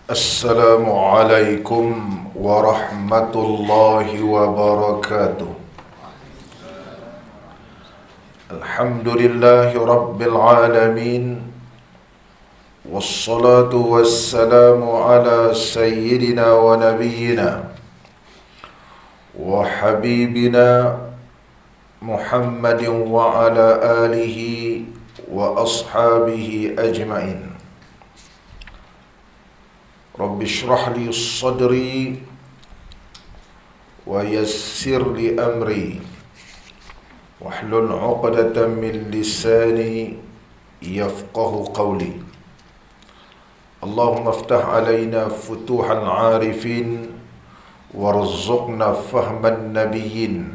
Assalamualaikum warahmatullahi wabarakatuh. Alhamdulillahi rabbil alamin. Wassalatu wassalamu ala sayyidina wa nabiyyina wa habibina Muhammadin wa ala alihi wa ashabihi ajma'in. Rabbi shrah li sadri wa yassir li amri wahlul 'uqdatam min lisani yafqahu qawli. Allahumma iftah alaina futuhal 'arifin warzuqna fahman nabiyyin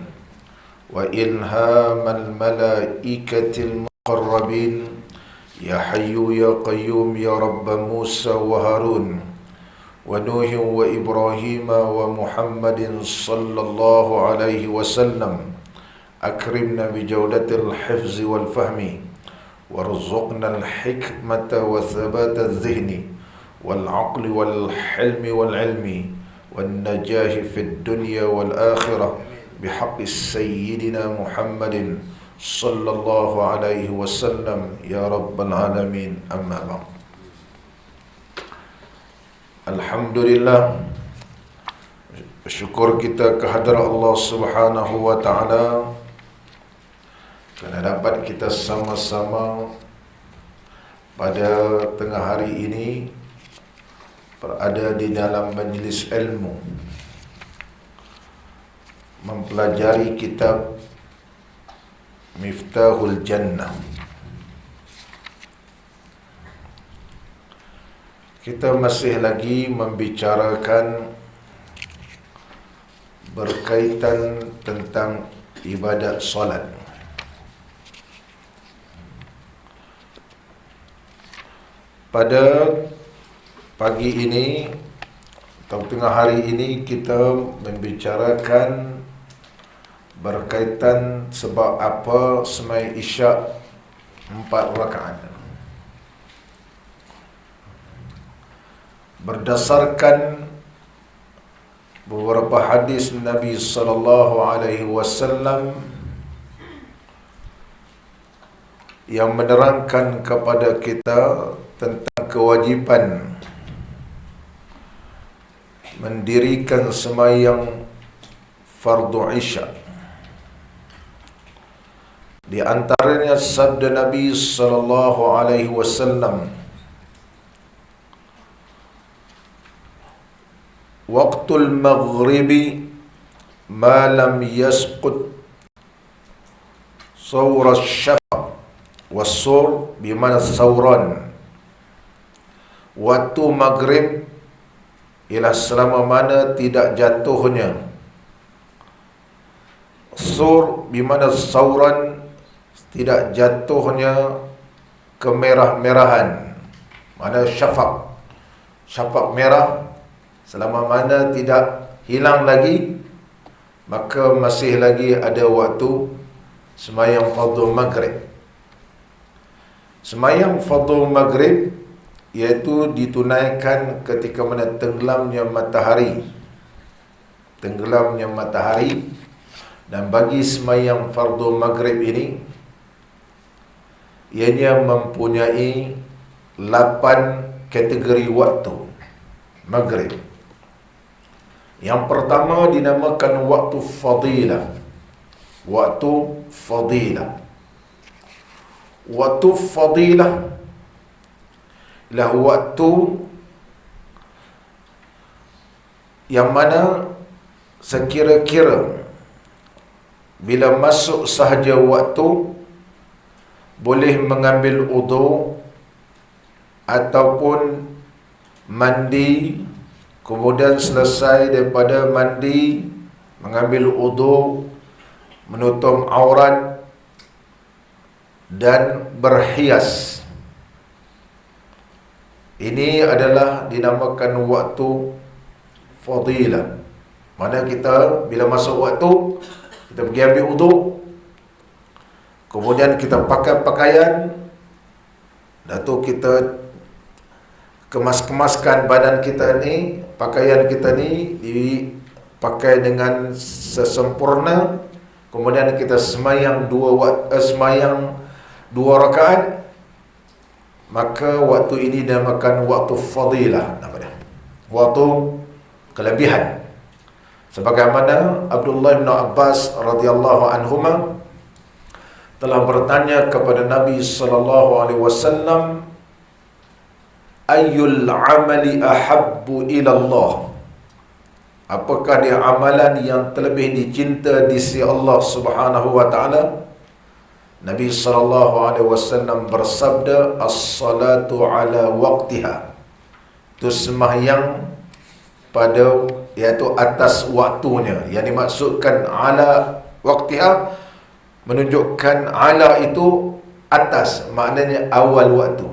wa ilhamal malaikatil muqarrabin ya hayyu ya qayyum ya rabb Musa wa Harun wa Nuh wa Ibrahim wa Muhammadin sallallahu alaihi wasallam. Akrimna bi jawdatil hifz wal fahmi warzuqna al hikmata wa thabata adh-dhihni wal aqli wal hilmi wal ilmi wan najahi fid dunya wal akhirah bihaqqi sayyidina Muhammadin sallallahu alaihi wasallam ya rabbal alamin. Amma ba'd. Alhamdulillah, bersyukur kita kehadrat Allah Subhanahu wa taala kerana dapat kita sama-sama pada tengah hari ini berada di dalam majlis ilmu mempelajari kitab Miftahul Jannah. Kita masih lagi membicarakan berkaitan tentang ibadat solat. Pada pagi ini atau tengah hari ini kita membicarakan berkaitan sebab apa semai isyak 4 rakaat. Berdasarkan beberapa hadis Nabi sallallahu alaihi wasallam yang menerangkan kepada kita tentang kewajiban mendirikan sembahyang fardu isya. Di antaranya sabda Nabi sallallahu alaihi wasallam, waqtul maghribi ma lam yasqut sawra syafaq was-sur bimana sauran. Waktu maghrib ialah selama mana tidak jatuhnya sur bimana sauran, tidak jatuhnya kemerah-merahan, mana syafaq merah, selama mana tidak hilang lagi, maka masih lagi ada waktu sembahyang fardhu maghrib. Sembahyang fardhu maghrib iaitu ditunaikan ketika mana tenggelamnya matahari. Dan bagi sembahyang fardhu maghrib ini, ianya mempunyai 8 kategori waktu maghrib. Yang pertama dinamakan waktu fadilah. Waktu fadilah ialah waktu yang mana sekira-kira bila masuk sahaja waktu boleh mengambil wudu ataupun mandi, kemudian selesai daripada mandi mengambil wudu, menutup aurat dan berhias. Ini adalah dinamakan waktu fadilah. Mana kita bila masuk waktu, kita pergi ambil wudu, kemudian kita pakai pakaian, dah tu kita kemas-kemaskan badan kita ni, pakaian kita ni dipakai dengan sesempurna, kemudian kita semayang dua rakaat, maka waktu ini dinamakan waktu fadilah, waktu kelebihan. Sebagaimana Abdullah bin Abbas radhiyallahu anhuma telah bertanya kepada Nabi sallallahu alaihi wasallam, ayyul amali ahabbu ila Allah? Apakah dia amalan yang terlebih dicinta di sisi Allah Subhanahu wa taala? Nabi sallallahu alaihi wasallam bersabda, as-salatu ala waqtiha. Itu sembahyang pada, iaitu atas waktunya. Yang dimaksudkan ala waqtiha menunjukkan ala itu atas, maknanya awal waktu,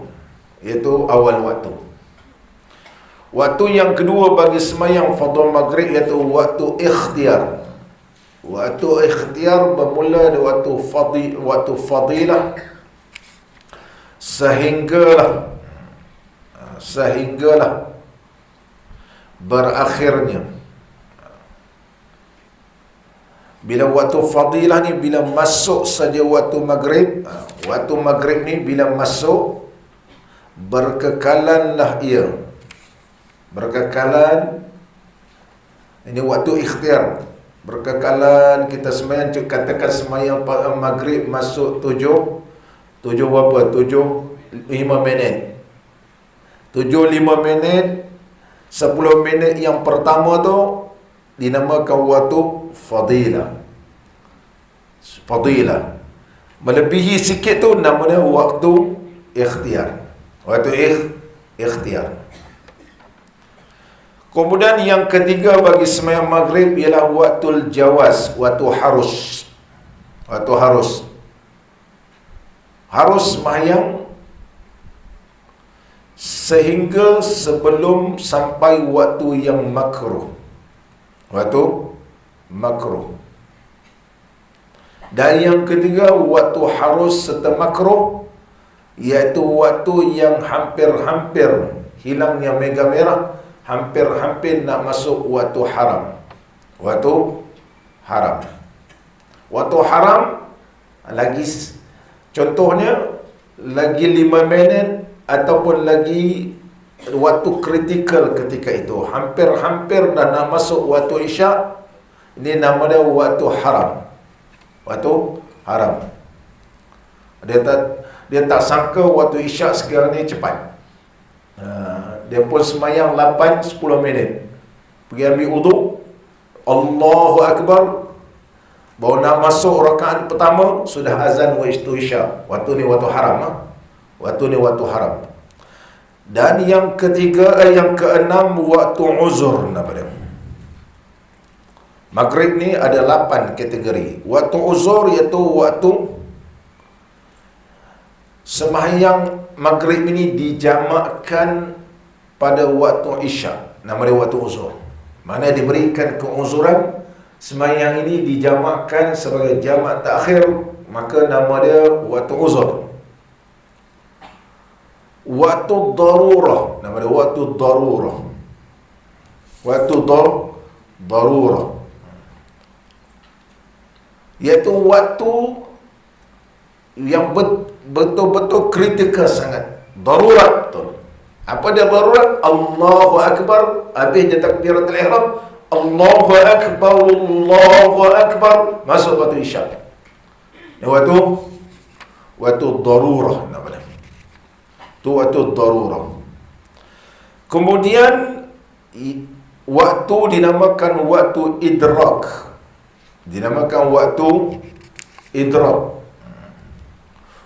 iaitu awal waktu. Waktu yang kedua bagi sembahyang fardhu maghrib iaitu waktu ikhtiar. Waktu ikhtiar bermula dari waktu fadilah sehinggalah berakhirnya. Bila waktu fadilah ni, bila masuk saja waktu maghrib ni bila masuk, berkekalanlah ia. Berkekalan, ini waktu ikhtiar. Berkekalan kita sembahyang, katakan sembahyang maghrib masuk 7 berapa? 7:05 minit. 7:05 minit, 10 minit yang pertama tu dinamakan waktu fadilah. Melebihi sikit tu namanya waktu ikhtiar. Waktu ikhtiar. Kemudian yang ketiga bagi sembahyang maghrib ialah waktul jawaz, waktu harus. Harus sembahyang sehingga sebelum sampai waktu yang makruh. Waktu makruh. Dan yang ketiga, waktu harus serta makruh, iaitu waktu yang hampir-hampir hilangnya mega merah, hampir-hampir nak masuk waktu haram. Waktu haram lagi, contohnya lagi 5 minit ataupun lagi waktu kritikal ketika itu, hampir-hampir dah nak masuk waktu isyak, ini namanya waktu haram. Waktu haram. Dia tak sangka waktu isyak sekarang ni cepat. Dia pun semayang 8-10 minit. Pergi ambil uduk, Allahu Akbar, baru nak masuk rakaat pertama sudah azan waktu isyak. Waktu ni waktu haram. Dan yang ketiga, yang keenam, waktu uzur namanya. Maghrib ni ada 8 kategori. Waktu uzur iaitu waktu sembahyang maghrib ini dijamakkan pada waktu isyak. Namanya waktu uzur. Mana diberikan keuzuran, sembahyang ini dijamakkan sebagai jamak takhir, maka nama dia waktu uzur. Waktu darurah, nama dia waktu darurah. Waktu darurah, iaitu waktu yang betul-betul kritikal sangat. Darurat betul. Apa dia darurat? Allahu Akbar, habis dia takbiratul ihram, Allahu Akbar, masuk waktu isyak. Waktu darurah namanya. Itu waktu darurah. Kemudian waktu dinamakan waktu idrak.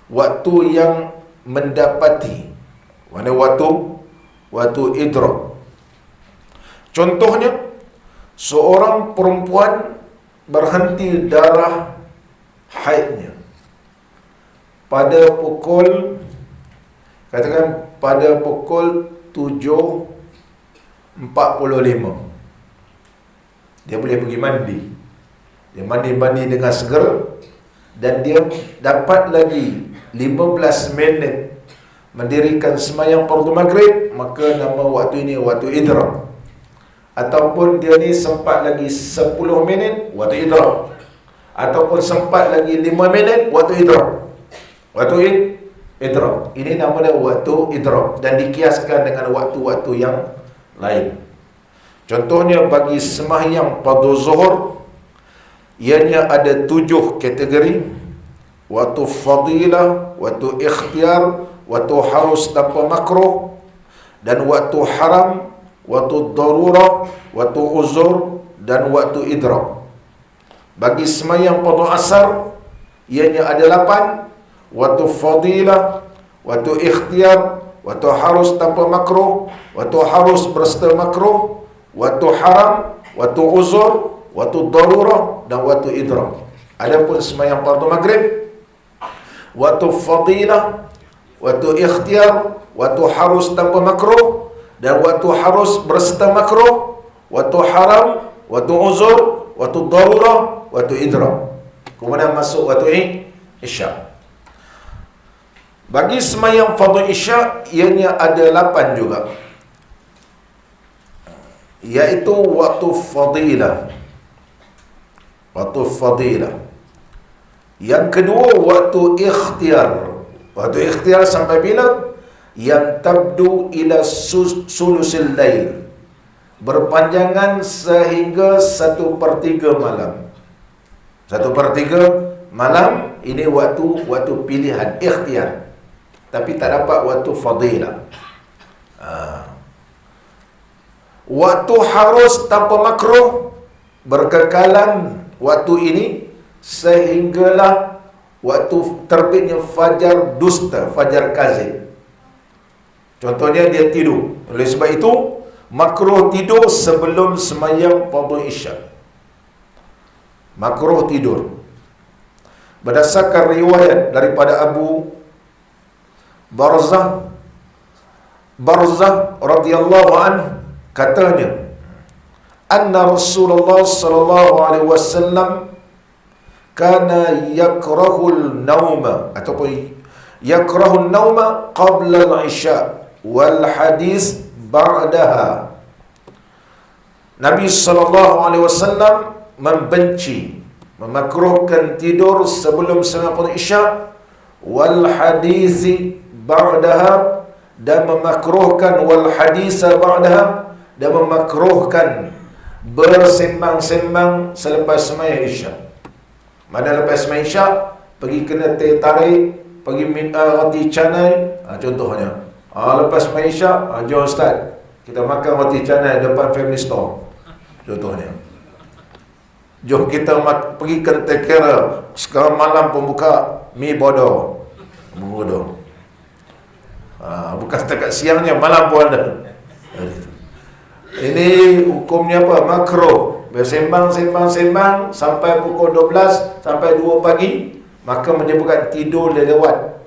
Waktu yang mendapati. Mana waktu idrak. Contohnya, seorang perempuan berhenti darah haidnya pada pukul, katakan pada pukul 7.45. Dia boleh pergi mandi. Dia mandi dengan segera, dan dia dapat lagi 15 minit mendirikan sembahyang fardu maghrib, maka nama waktu ini waktu idrak. Ataupun dia ni sempat lagi 10 minit, waktu idrak. Ataupun sempat lagi 5 minit, waktu idrak. Waktu idrak. Ini namanya waktu idrak dan dikiaskan dengan waktu-waktu yang lain. Contohnya bagi sembahyang fardu zuhur, ianya ada 7 kategori. Waktu fadilah, waktu ikhtiar, waktu harus tanpa makruh, dan waktu haram, waktu darurah, waktu uzur, dan waktu idrak. Bagi sembahyang fardu asar, ianya ada 8. Waktu fadilah, waktu ikhtiar, waktu harus tanpa makruh, waktu harus berserta makruh, waktu haram, waktu uzur, waktu darurah, dan waktu idrak. Adapun sembahyang fardu maghrib, waktu fadilah, waktu ikhtiar, waktu harus tanpa makruh, dan waktu harus berserta makruh, waktu haram, waktu uzur, waktu darurah, waktu idrak. Kemudian masuk waktu isyak. Bagi sembahyang fardu isyak, ianya ada 8 juga, iaitu waktu fadilah. Waktu fadilah. Yang kedua, waktu ikhtiar. Waktu ikhtiar sampai bila? Yang tabdu ila sulusil lail, berpanjangan sehingga 1/3 malam. 1/3 malam, ini waktu pilihan, ikhtiar. Tapi tak dapat waktu fadilah. Waktu harus tanpa makruh, berkekalan waktu ini sehinggalah waktu terbitnya fajar dusta, fajar kazib. Contohnya dia tidur. Oleh sebab itu, makruh tidur sebelum sembahyang fardu isyak. Makruh tidur. Berdasarkan riwayat daripada Abu Barzah radhiyallahu anhu, katanya, anna Rasulullah sallallahu alaihi wasallam kana yakrahul nauma, ataupun yakrahul nauma qabla al-isya wal hadis ba'daha. Nabi sallallahu alaihi wasallam membenci, memakruhkan tidur sebelum sembahyang isyak, wal hadisi ba'daha, dan memakruhkan wal hadisa ba'daha, dan memakruhkan bersembang-sembang selepas sembahyang isyak. Mana lepas sembahyang isyak, pergi kena teh tarik, pergi minta roti canai, contohnya. Lepas sembahyang isyak, jom ustaz, kita makan roti canai depan family store, contohnya. Jom kita pergi ke tekera, sekarang malam pun buka mi bodoh. Bukan setakat siangnya, malam pun ada. Ini hukumnya apa? Makruh. Bersembang-sembang sampai pukul 12 sampai 2 pagi, maka menyebabkan tidur dia lewat.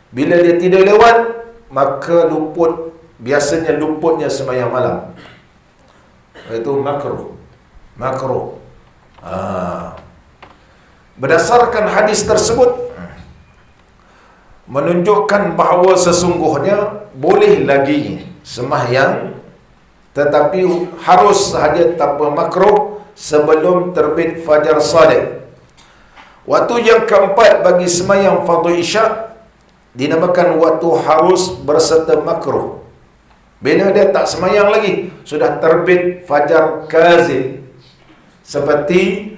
Bila dia tidur lewat, maka biasanya luputnya sembahyang malam. Itu makruh. Berdasarkan hadis tersebut menunjukkan bahawa sesungguhnya boleh lagi sembahyang, tetapi harus sahaja tanpa makruh sebelum terbit fajar sadiq. Waktu yang keempat bagi sembahyang fardu isyak dinamakan waktu harus berserta makruh. Bila dia tak sembahyang lagi, sudah terbit fajar kazib. Seperti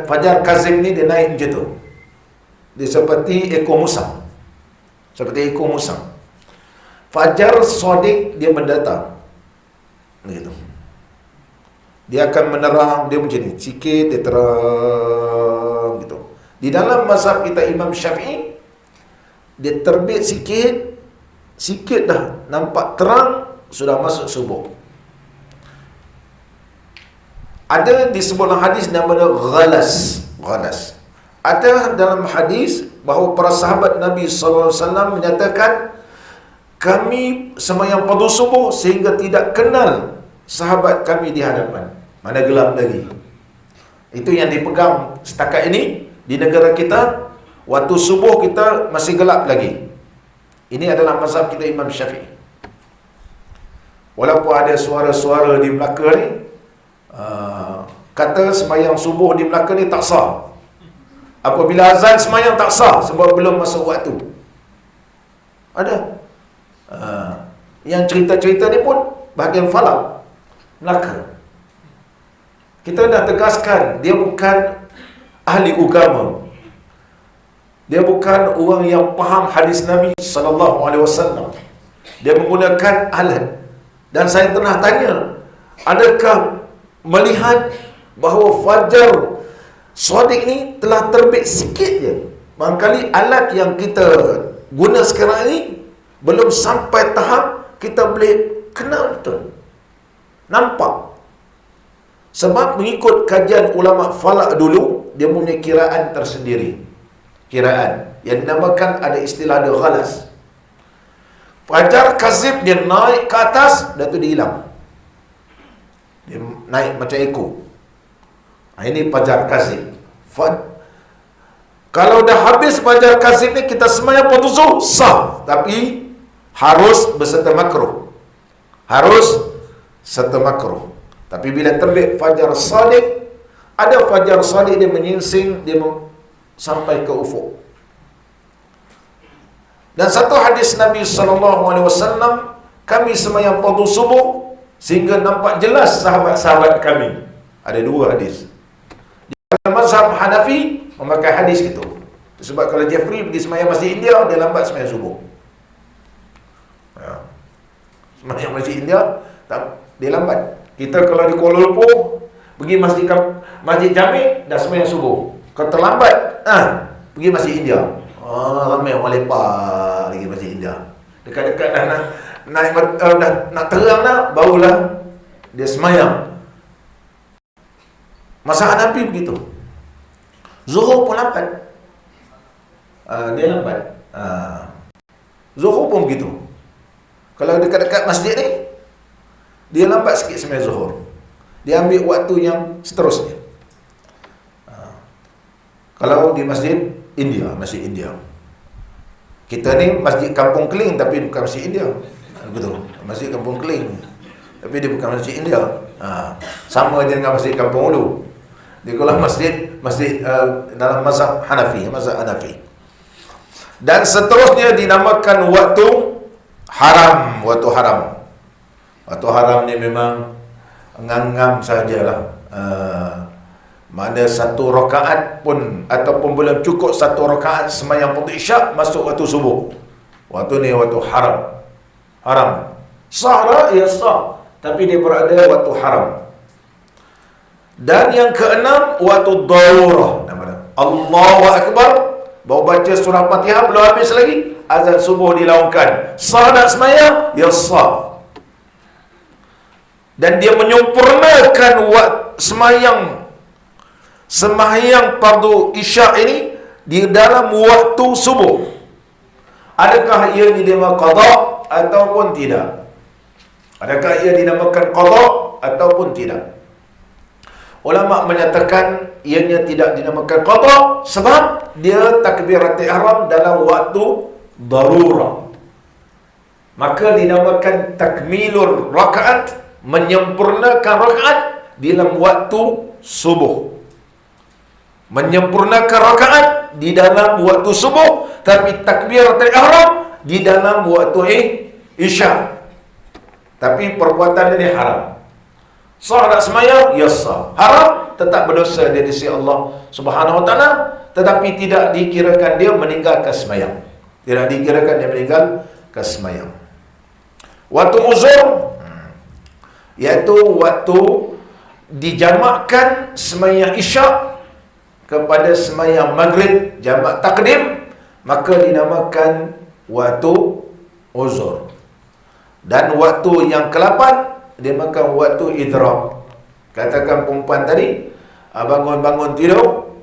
fajar kazib ni dia naik macam tu. Dia seperti ekor musang. Fajar sadiq dia mendatang. Begitu. Dia akan menerang, dia macam ni, sikit dia terang gitu. Di dalam mazhab kita Imam Syafi'i, dia terbit sikit dah nampak terang, sudah masuk subuh. Ada disebut dalam hadis namanya ghalas. Ada dalam hadis bahawa para sahabat Nabi SAW menyatakan, kami sembahyang fardu subuh sehingga tidak kenal sahabat kami di hadapan. Mana gelap lagi. Itu yang dipegang setakat ini di negara kita. Waktu subuh kita masih gelap lagi. Ini adalah mazhab kita Imam Syafi'i. Walaupun ada suara-suara di Melaka ni kata sembahyang subuh di Melaka ni tak sah. Apabila azan sembahyang tak sah sebab belum masuk waktu. Ada. Yang cerita-cerita ni pun bahagian falak Melaka. Kita dah tegaskan dia bukan ahli agama. Dia bukan orang yang faham hadis Nabi sallallahu alaihi wasallam. Dia menggunakan alat. Dan saya pernah tanya, adakah melihat bahawa fajar Shadiq ni telah terbit sikit je? Barangkali alat yang kita guna sekarang ni belum sampai tahap kita boleh kenal betul, nampak. Sebab mengikut kajian ulama falak dulu, dia mempunyai kiraan tersendiri. Kiraan yang dinamakan, ada istilah dia ghalas. Fajar kazib dia naik ke atas, dah tu dia hilang. Dia naik macam ekor. Ini fajar kazib. Kalau dah habis fajar kazib ni, kita sembahyang fardu zuhur sah, tapi harus berserta makruh. Harus serta makruh. Tapi bila terbit fajar shadiq, ada fajar shadiq dia menyingsing, dia sampai ke ufuk. Dan satu hadis Nabi SAW, kami sembahyang fardu subuh sehingga nampak jelas sahabat-sahabat kami. Ada dua hadis. Di dalam mazhab Hanafi memakai hadis itu. Sebab kalau Jeffrey pergi sembahyang masjid India, dia lambat sembahyang subuh. Sembahyang masjid India, dia lambat. Kita kalau di Kuala Lumpur pergi masjid Jami', dah sembahyang subuh. Kalau terlambat, pergi masjid India. Ramai orang lepak lagi masjid India. Dekat-dekat dah dah nak terang dah, barulah dia sembahyang. Masa Hanafi begitu. Zuhur pun lambat. Dia lambat. Zuhur pun begitu. Kalau dekat-dekat masjid ni, dia lambat sikit sembahyang zuhur. Dia ambil waktu yang seterusnya. Kalau di masjid India. Kita ni masjid Kampung Keling tapi bukan masjid India. Betul. Masjid Kampung Keling tapi dia bukan masjid India. Sama je dengan masjid Kampung Ulu. Dia kalau masjid dalam mazhab Hanafi. Dan seterusnya dinamakan waktu haram. Waktu haram ni memang ngam-ngam sajalah. Mana satu rakaat pun ataupun belum cukup satu rakaat sembahyang fardu isyak masuk waktu subuh. Waktu ni waktu haram. Sah ya sah, tapi dia berada waktu haram. Dan yang keenam, waktu darurah. Namanya Allahu Akbar, baru baca surah Fatihah belum habis lagi, azan subuh dilaungkan. Sah nak sembahyang? Ya sah. Dan dia menyempurnakan sembahyang fardu isyak ini di dalam waktu subuh. Adakah ia dinamakan qada ataupun tidak? Adakah ia dinamakan qada ataupun tidak? Ulama menyatakan ianya tidak dinamakan qada sebab dia takbiratul ihram dalam waktu darurah. Maka dinamakan takmilur rakaat, menyempurnakan rakaat dalam waktu subuh. Menyempurnakan rakaat di dalam waktu subuh, tapi takbiratul ihram di dalam waktu isyak. Tapi perbuatan ini haram. Sah nak sembahyang? Ya sah. Haram, tetap berdosa dia di sisi Allah Subhanahu Wa Taala, tetapi tidak dikirakan dia meninggalkan sembahyang. Tidak dikirakan dia meninggalkan sembahyang. Waktu uzur, iaitu waktu dijamakkan sembahyang isyak kepada sembahyang maghrib jamak takdim, maka dinamakan waktu uzur. Dan waktu yang ke-8 dinamakan waktu idrak. Katakan perempuan tadi bangun tidur,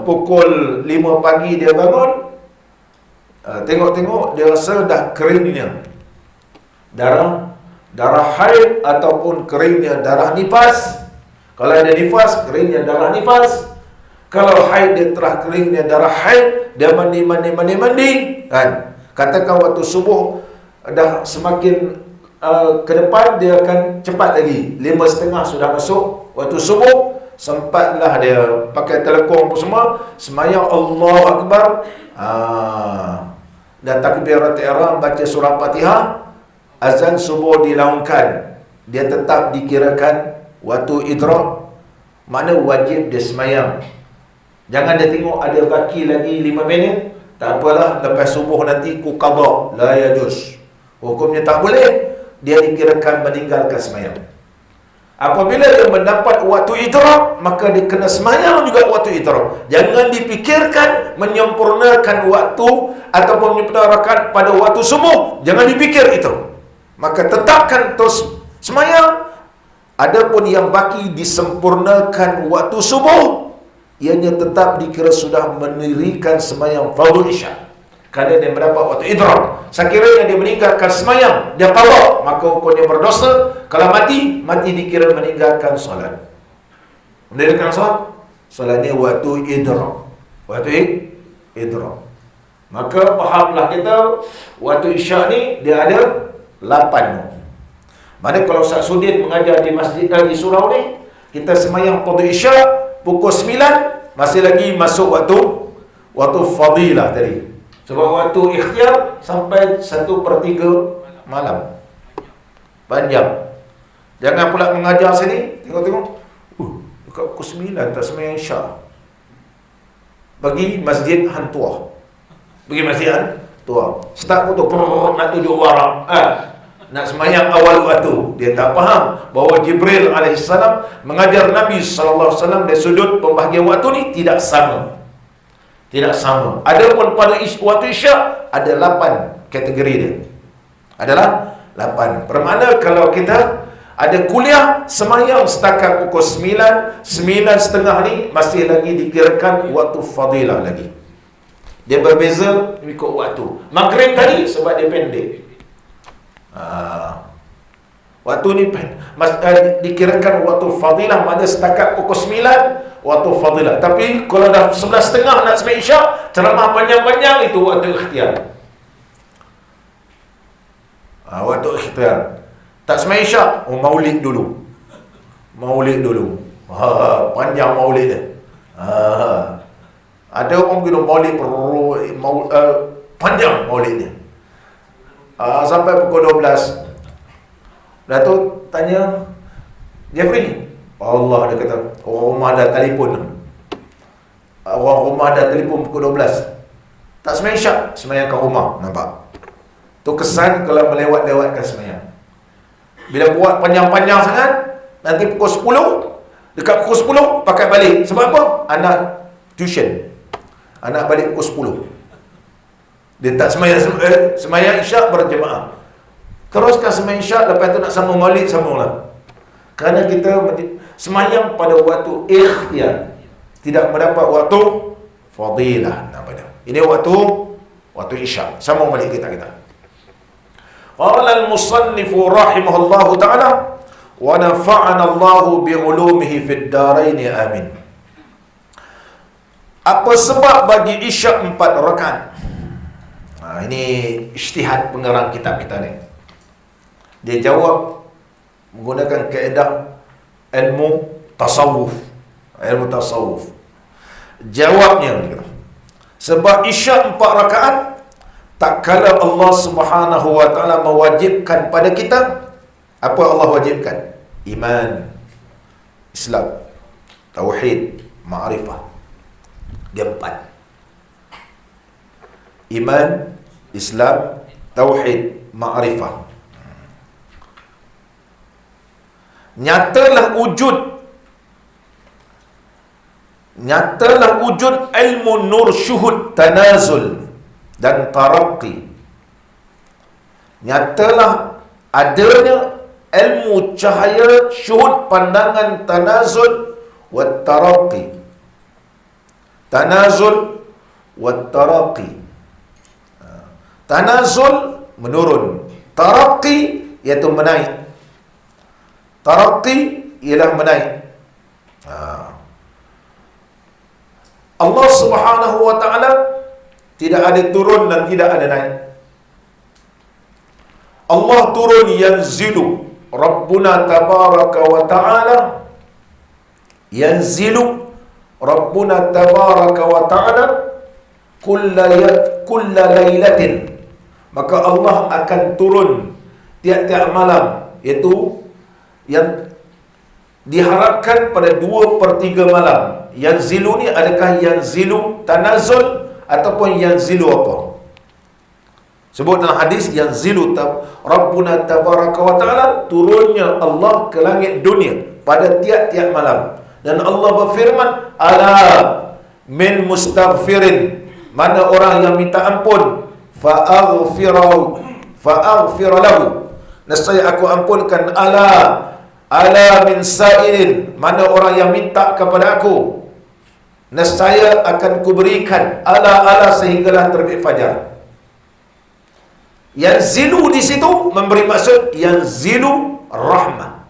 pukul 5 pagi dia bangun, tengok-tengok dia rasa dah keringnya darah haid ataupun keringnya darah nifas. Kalau ada nifas, keringnya darah nifas. Kalau haid, dia telah keringnya darah haid, dia mandi kan. Katakan waktu subuh dah semakin ke depan, dia akan cepat lagi. 5.30 sudah masuk waktu subuh, sempatlah dia pakai telekong pun semua, semayang Allahu Akbar, dah takbirat ihram, baca surah Fatihah, azan subuh dilaungkan, dia tetap dikirakan waktu idrak. Mana wajib dia semayang. Jangan dia tengok ada baki lagi 5 minit, tak apalah, lepas subuh nanti ku qada, la yajuz. Hukumnya tak boleh, dia dikirakan meninggalkan semayang. Apabila dia mendapat waktu idrak, maka dia kena semayang juga waktu idrak. Jangan dipikirkan menyempurnakan waktu ataupun menyempurnakan pada waktu subuh. Jangan dipikir itu. Maka tetapkan terus semayang. Adapun yang baki disempurnakan waktu subuh, ianya tetap dikira sudah mendirikan semayang fardu isya, kerana dia mendapat waktu idrak. Sekiranya dia meninggalkan semayang, dia qada, maka hukum dia berdosa. Kalau mati dikira meninggalkan solat. Mendirikan solat ni waktu idrak. Waktu idrak. Maka fahamlah kita, waktu isyak ni dia ada 8. Mana kalau Ustaz Sudin mengajar di masjid di surau ni, kita semayang fardu isyak pukul 9, masih lagi masuk waktu fadilah tadi. Sebab waktu ikhtiar sampai 1/3 malam. Panjang. Jangan pula mengajar sini, tengok-tengok, dekat pukul 9 tak semayang isyak. Bagi masjid hantuah. Pergi masjid hantuah. Start pun tu, nak tuju warak. Nak semayang awal waktu. Dia tak faham bahawa Jibril AS mengajar Nabi SAW dari sudut pembahagian waktu ni tidak sama. Tidak sama. Adapun pada waktu isyak ada 8 kategori dia. Adalah 8. Bermakna kalau kita ada kuliah, semayang setakat pukul 9, 9.30 ni masih lagi dikirakan waktu fadilah lagi. Dia berbeza ikut waktu. Maghrib tadi sebab dia pendek. Waktu ni dikirakan waktu fadilah, mana setakat pukul 9 waktu fadilah. Tapi kalau dah 11.30 nak semayang isyak, ceramah panjang-panjang, itu waktu ikhtiar. Waktu ikhtiar. Tak semayang isyak, maulid dulu. Maulid dulu. Panjang maulid dia. Ada orang guna maulid panjang maulid dia. Sampai pukul 12. Datuk tanya, Jeffrey, Allah, dia kata, orang rumah dah telefon. Orang rumah dah telefon pukul 12. Tak semayang isyak, semayang kat rumah. Nampak? Tu kesan kalau melewat-lewatkan semayang. Bila buat panjang-panjang sangat, nanti pukul 10, dekat pukul 10 pakai balik. Sebab apa? Anak tuition. Anak balik pukul 10. Dia tak semayang isyak berjemaah. Teruskan semayang isyak, lepas tu nak sambung maulid, sambunglah. Kerana kita semayang pada waktu ikhtiar, tidak mendapat waktu fadilah. Ini waktu isyak. Sambung balik kita. Qala al-musannifu rahimahullahu ta'ala wa nafa'ana Allahu bi'ulumihi fid darain, amin. Apa sebab bagi isyak 4 rakaat? Ini ijtihad pengarang kitab kita ni. Dia jawab menggunakan kaedah ilmu tasawuf. Ilmu tasawuf. Jawabnya, sebab isyak 4 rakaat, tak kala Allah Subhanahu wa ta'ala mewajibkan pada kita, apa Allah wajibkan? Iman, Islam, Tauhid, Ma'rifah. Dia 4. Iman, Islam, Tauhid, Ma'rifah. Nyatalah wujud ilmu nur syuhud tanazul dan taraqi. Nyatalah adanya ilmu cahaya syuhud pandangan tanazul wa taraqi. Tanazul wa taraqi. Tanazul menurun, taraqi iaitu menaik. Taraqi ialah menaik. Allah Subhanahu wa ta'ala tidak ada turun dan tidak ada naik. Allah turun yanzilu. Rabbuna tabaraka wa ta'ala yanzilu. Rabbuna tabaraka wa ta'ala kulla laylatin. Maka Allah akan turun tiap-tiap malam, iaitu yang diharapkan pada 2/3 malam. Yanzilu ni adakah yanzilu tanazul ataupun yanzilu apa? Sebut dalam hadis yanzilu Rabbuna tabaraka wa ta'ala, turunnya Allah ke langit dunia pada tiap-tiap malam. Dan Allah berfirman, ala min mustaghfirin, mana orang yang minta ampun, fa'aghfir lahu, nescaya aku ampunkan. Ala min sa'ilin, mana orang yang minta kepada aku, nescaya akan kuberikan. Ala sehinggalah terbit fajar. Yanzilu di situ memberi maksud yanzilu rahmah,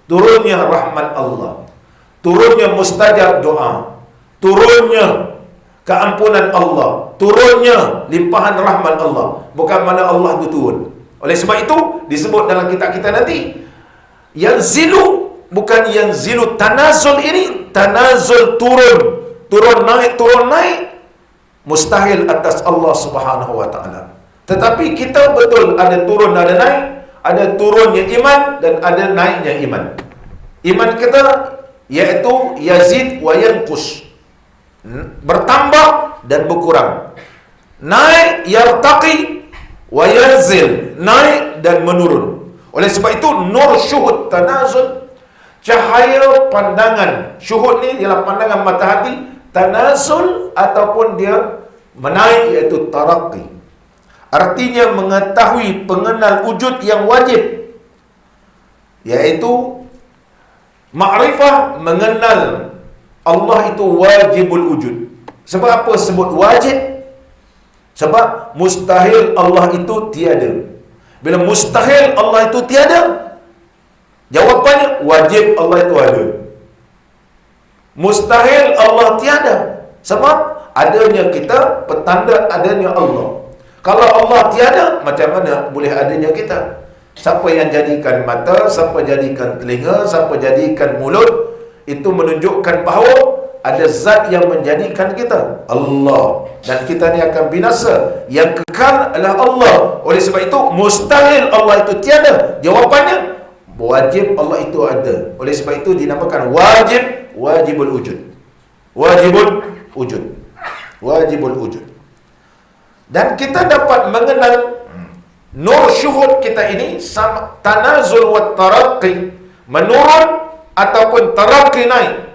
turunnya rahmat Allah, turunnya mustajab doa, turunnya keampunan Allah, turunnya limpahan rahmat Allah. Bukan mana Allah itu turun. Oleh sebab itu disebut dalam kitab kita nanti, yanzilu bukan yanzilu tanazul. Ini tanazul turun naik mustahil atas Allah Subhanahu wa ta'ala. Tetapi kita betul ada turun ada naik, ada turunnya iman dan ada naiknya iman. Iman kita iaitu yazid wa yanqus, bertambah dan berkurang. Naik yartaqi wa yanzil, naik dan menurun. Oleh sebab itu nur syuhud tanazul, cahaya pandangan syuhud ni ialah pandangan mata hati, tanazul ataupun dia menaik iaitu taraqi. Artinya mengetahui, pengenal wujud yang wajib, iaitu makrifah, mengenal Allah itu wajibul wujud. Sebab apa sebut wajib? Sebab mustahil Allah itu tiada. Bila mustahil Allah itu tiada, jawapannya wajib Allah itu ada. Mustahil Allah tiada, sebab adanya kita petanda adanya Allah. Kalau Allah tiada, macam mana boleh adanya kita? Siapa yang jadikan mata, siapa jadikan telinga, siapa jadikan mulut? Itu menunjukkan bahawa ada zat yang menjadikan kita, Allah. Dan kita ni akan binasa. Yang kekal adalah Allah. Oleh sebab itu mustahil Allah itu tiada. Jawapannya wajib Allah itu ada. Oleh sebab itu dinamakan wajibul wujud. Wajibul wujud. Dan kita dapat mengenal nur syuhud kita ini sama tanazul wa taraqi, menurun ataupun taraqi naik,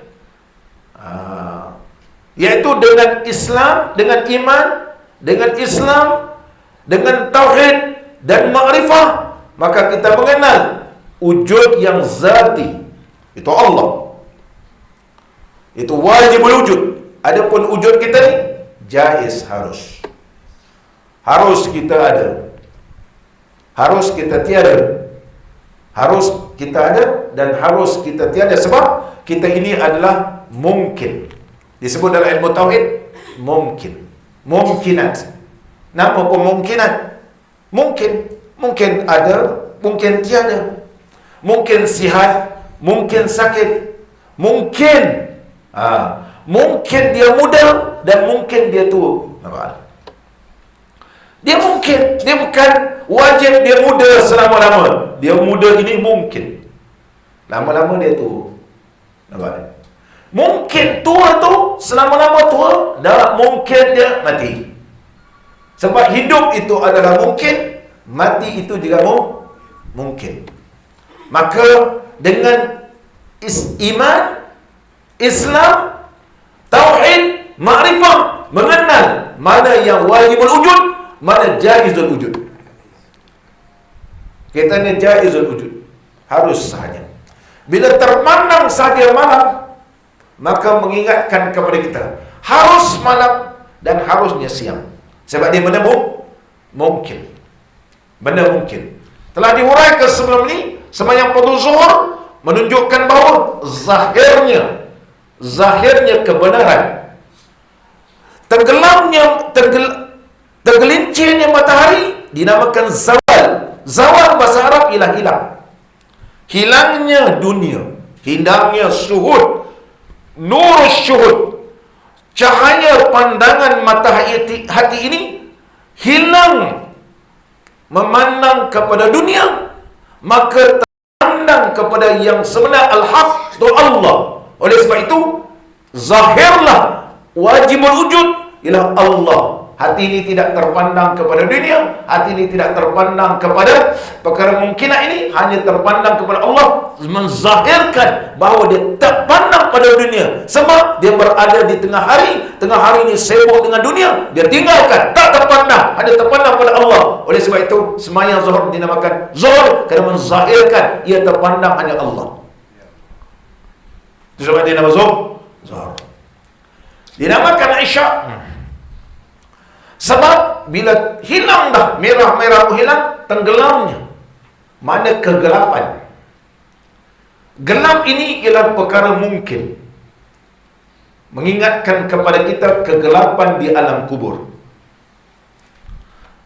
iaitu dengan Islam, dengan iman, dengan Islam, dengan tauhid dan makrifah, maka kita mengenal wujud yang zati, itu Allah. Itu wajibul wujud. Adapun wujud kita ni jaiz, harus kita ada, harus kita tiada, harus kita ada dan harus kita tiada. Sebab kita ini adalah mungkin. Disebut dalam ilmu tauhid mungkinat. Nama pemungkinat, mungkin ada, mungkin tiada, mungkin sihat, mungkin sakit, mungkin dia muda dan mungkin dia tua. Dia mungkin, dia bukan wajib dia muda selama-lama. Dia muda ini mungkin, lama-lama dia tua. Nampak? Mungkin tua tu selama-lama tua, dah mungkin dia mati. Sebab hidup itu adalah mungkin, mati itu juga mungkin. Maka dengan iman, Islam, tauhid, makrifah, mengenal mana yang wajibul wujud, mana jaizul wujud. Kita ni jaizul wujud, harus sahaja. Bila terpandang sahaja malam, maka mengingatkan kepada kita harus malam dan harusnya siang. Sebab dia benda mungkin. Benda mungkin. Telah dihuraikan sebelum ni, sembahyang fardu zuhur menunjukkan bahawa zahirnya kebenaran, tergelincirnya matahari dinamakan zawal. Zawal bahasa Arab ialah hilang. Hilangnya dunia, hilangnya syuhud, nur syuhud, cahaya pandangan mata hati ini hilang memandang kepada dunia, maka terpandang kepada yang sebenar, al-haq, itu Allah. Oleh sebab itu, zahirlah wajibul wujud ialah Allah. Hati ini tidak terpandang kepada dunia, hati ini tidak terpandang kepada perkara mungkinat ini, hanya terpandang kepada Allah, menzahirkan bahawa dia tak pandang pada dunia. Sebab dia berada di tengah hari ini sibuk dengan dunia, dia tinggalkan, tak terpandang, hanya terpandang pada Allah. Oleh sebab itu, sembahyang zuhur dinamakan zuhur kerana menzahirkan ia terpandang hanya Allah. Itu sebab dia nama zuhur. Dinamakan Isya. Sebab bila hilang dah, merah-merah pun hilang, tenggelamnya. Mana kegelapan. Gelap ini ialah perkara mungkin. Mengingatkan kepada kita kegelapan di alam kubur.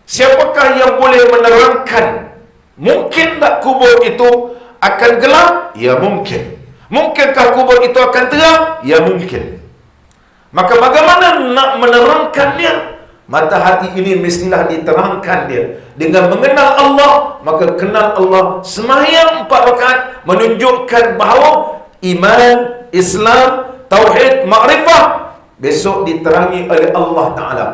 Siapakah yang boleh menerangkan mungkin tak kubur itu akan gelap? Ya mungkin. Mungkinkah kubur itu akan terang? Ya mungkin. Maka bagaimana nak menerangkannya? Mata hati ini mestilah diterangkan dia dengan mengenal Allah. Maka kenal Allah, sembahyang 4 rakaat menunjukkan bahawa iman, Islam, tauhid, makrifah besok diterangi oleh Allah Ta'ala.